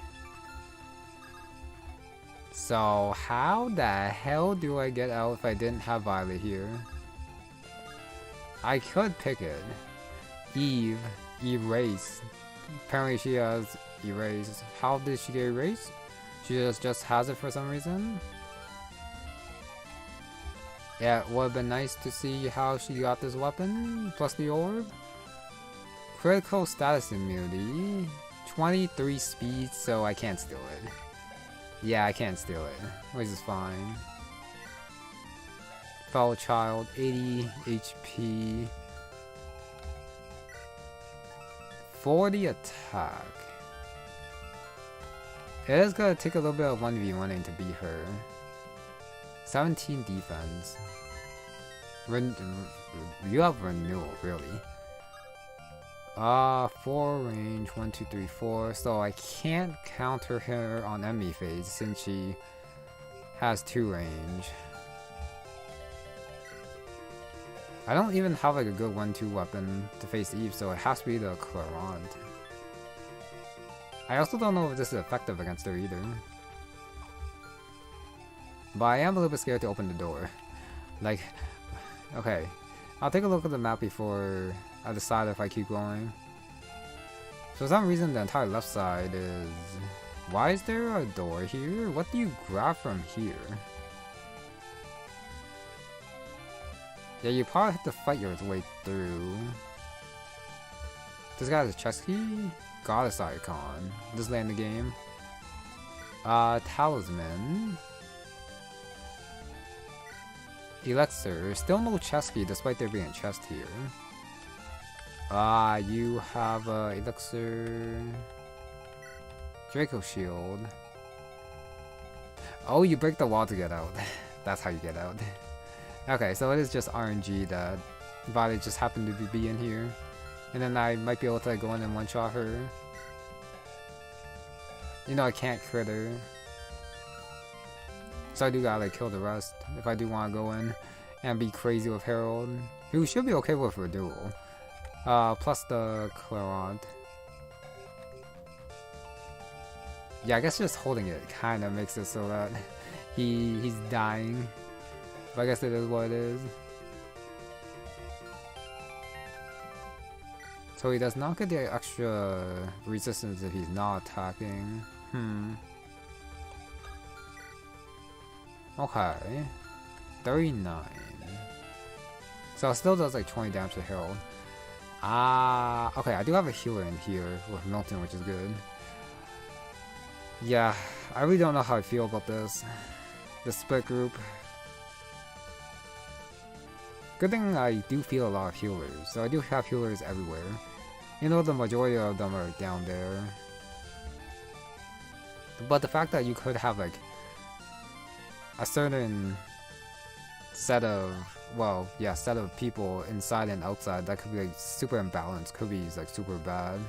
So how the hell do I get out if I didn't have Violet here? I could pick it. Eve. Erase. Apparently she has Erase. How did she get erased? She just has it for some reason? Yeah, it would have been nice to see how she got this weapon, plus the orb. Critical status immunity. 23 speed, so I can't steal it. Yeah, I can't steal it, which is fine. Fellow Child, 80 HP. 40 attack. It is gonna take a little bit of 1v1ing to beat her. 17 defense. You have renewal, really. 4 range, 1, 2, 3, 4. So I can't counter her on enemy phase since she has 2 range. I don't even have like a good 1-2 weapon to face Eve, so it has to be the Clarant. I also don't know if this is effective against her either. But I am a little bit scared to open the door. Like, okay. I'll take a look at the map before I decide if I keep going. For some reason the entire left side is... Why is there a door here? What do you grab from here? Yeah, you probably have to fight your way through. This guy has a chest key? Goddess icon. Just land the game. Talisman. Elixir. Still no chest key despite there being a chest here. You have Elixir. Draco Shield. Oh, you break the wall to get out. That's how you get out. Okay, so it is just RNG that Violet just happened to be in here. And then I might be able to go in and one-shot her. You know I can't crit her. So I do gotta like kill the rest if I do want to go in and be crazy with Harold, who should be okay with her duel. Plus the Clarant. Yeah, I guess just holding it kind of makes it so that he's dying. But I guess it is what it is. So he does not get the extra resistance if he's not attacking. Okay. 39. So it still does like 20 damage to Harold. Okay, I do have a healer in here with Milton, which is good. Yeah, I really don't know how I feel about this. the split group. Good thing I do feel a lot of healers, so I do have healers everywhere. You know, the majority of them are down there. But the fact that you could have like a certain set of, well, yeah, set of people inside and outside that could be like super imbalanced, could be like super bad.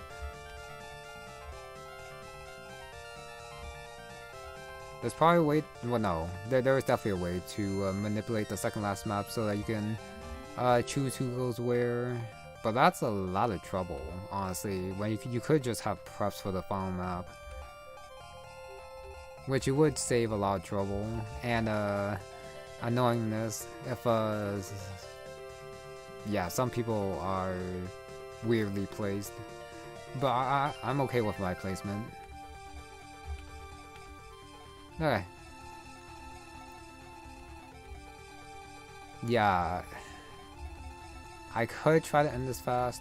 There's probably a way, well no, there is definitely a way to manipulate the second last map so that you can choose who goes where. But that's a lot of trouble, honestly, when you could just have preps for the final map. Which you would save a lot of trouble and annoyingness if yeah, some people are weirdly placed. But I'm okay with my placement. Okay. Yeah. I could try to end this fast.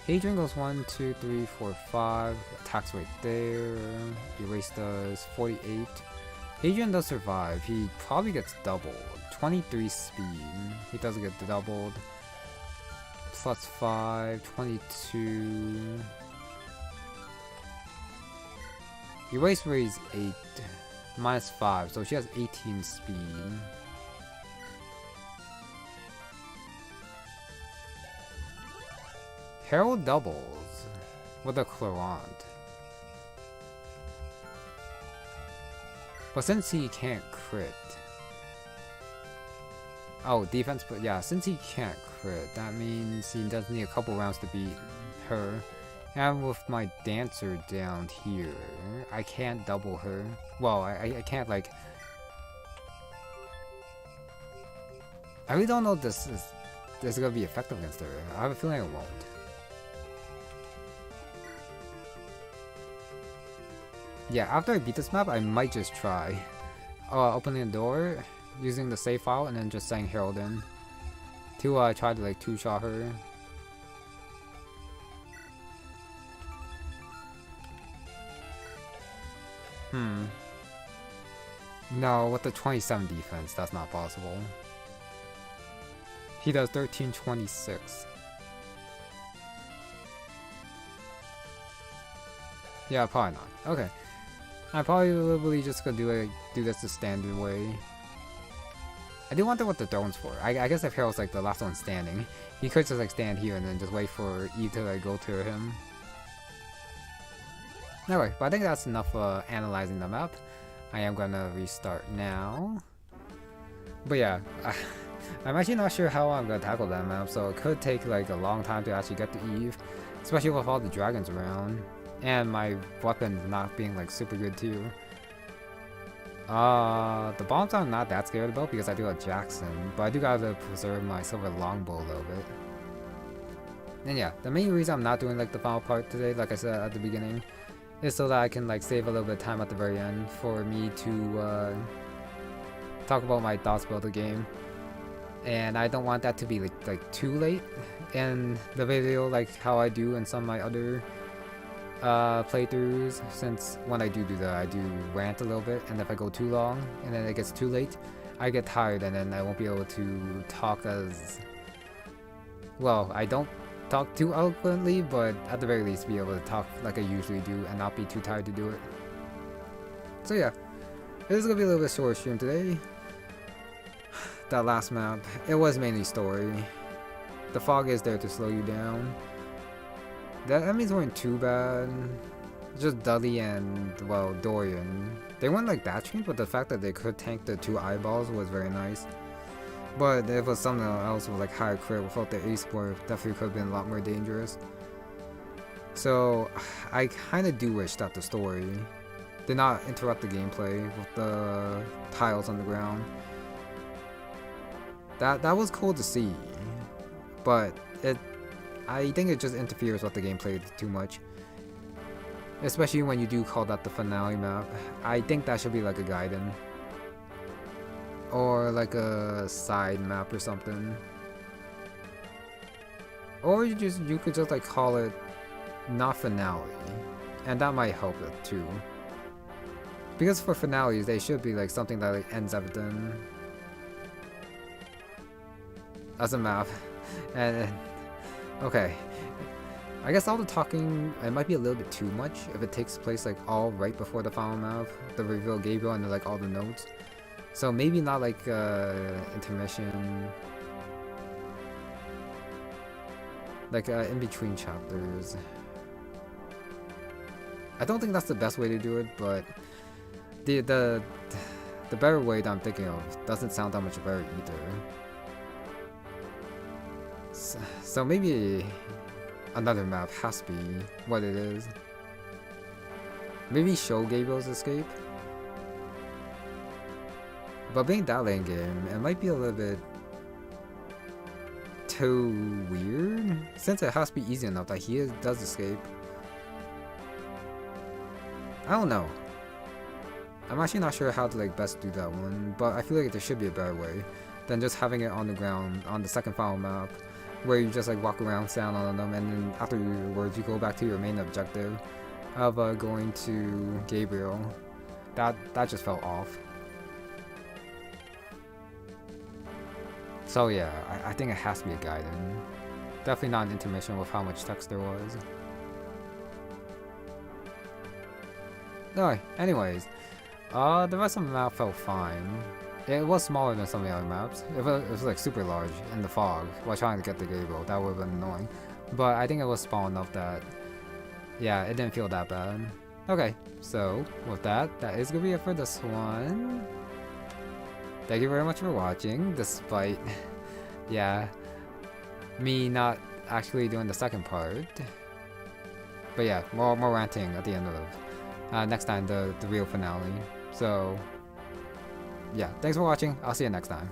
Hadrian goes 1, 2, 3, 4, 5. Attacks right there. Erase does 48. Hadrian does survive. He probably gets doubled. 23 speed. He doesn't get doubled. Plus 5. 22. Erase raise 8. Minus 5. So she has 18 speed. Herald doubles with a Clorant. But since he can't crit... Oh, defense, but yeah, since he can't crit, that means he does need a couple rounds to beat her. And with my Dancer down here, I can't double her. Well, I can't like... I really don't know if this is gonna be effective against her. I have a feeling it won't. Yeah, after I beat this map, I might just try opening the door, using the save file, and then just saying Herald in to try to like two-shot her. No, with the 27 defense, that's not possible. He does 13-26. Yeah, probably not. Okay. I'm probably literally just gonna do this the standard way. I do wonder what the throne's for. I guess if Harold's like the last one standing, he could just like stand here and then just wait for Eve to like go to him. Anyway, but I think that's enough analyzing the map. I am gonna restart now. But yeah, I'm actually not sure how I'm gonna tackle that map, so it could take like a long time to actually get to Eve, especially with all the dragons around. And my weapons not being like super good too. The bombs I'm not that scared about because I do have Jackson, but I do gotta preserve my silver longbow a little bit. And yeah, the main reason I'm not doing like the final part today, like I said at the beginning, is so that I can like save a little bit of time at the very end for me to talk about my thoughts about the game. And I don't want that to be like too late in the video, like how I do in some of my other playthroughs, since when I do that, I do rant a little bit, and if I go too long and then it gets too late, I get tired and then I won't be able to talk as well. I don't talk too eloquently, but at the very least be able to talk like I usually do and not be too tired to do it. So yeah, this is gonna be a little bit short stream today. That last map, it was mainly story. The fog is there to slow you down. That means weren't too bad. Just Dudley and, well, Dorian. They weren't like that trained, but the fact that they could tank the 2 eyeballs was very nice. But if it was something else with like higher crit without the ace score, definitely could have been a lot more dangerous. So I kind of do wish that the story did not interrupt the gameplay with the tiles on the ground. That was cool to see, but I think it just interferes with the gameplay too much. Especially when you do call that the finale map. I think that should be like a guide-in. Or like a side map or something. Or you could just like call it not finale. And that might help it too. Because for finales, they should be like something that like ends everything. As a map. And okay. I guess all the talking, it might be a little bit too much if it takes place like all right before the final map, the reveal of Gabriel and then, like all the notes. So maybe not like intermission, like in between chapters. I don't think that's the best way to do it, but the better way that I'm thinking of doesn't sound that much better either. So maybe another map has to be what it is. Maybe show Gabriel's escape. But being that late game, it might be a little bit too weird, since it has to be easy enough that he does escape. I don't know. I'm actually not sure how to like best do that one, but I feel like there should be a better way than just having it on the ground on the second final map, where you just like walk around, stand on them, and then afterwards you go back to your main objective of going to Gabriel. That just felt off. So yeah, I think it has to be a guide-in. Definitely not an intermission with how much text there was. Alright, anyways, the rest of the map felt fine. It was smaller than some of the other maps. It was like super large in the fog while trying to get the Gabriel. That would have been annoying. But I think it was small enough that, yeah, it didn't feel that bad. Okay, so with that is gonna be it for this one. Thank you very much for watching, despite, yeah, me not actually doing the second part. But yeah, more ranting at the end of next time, the real finale. So yeah, thanks for watching. I'll see you next time.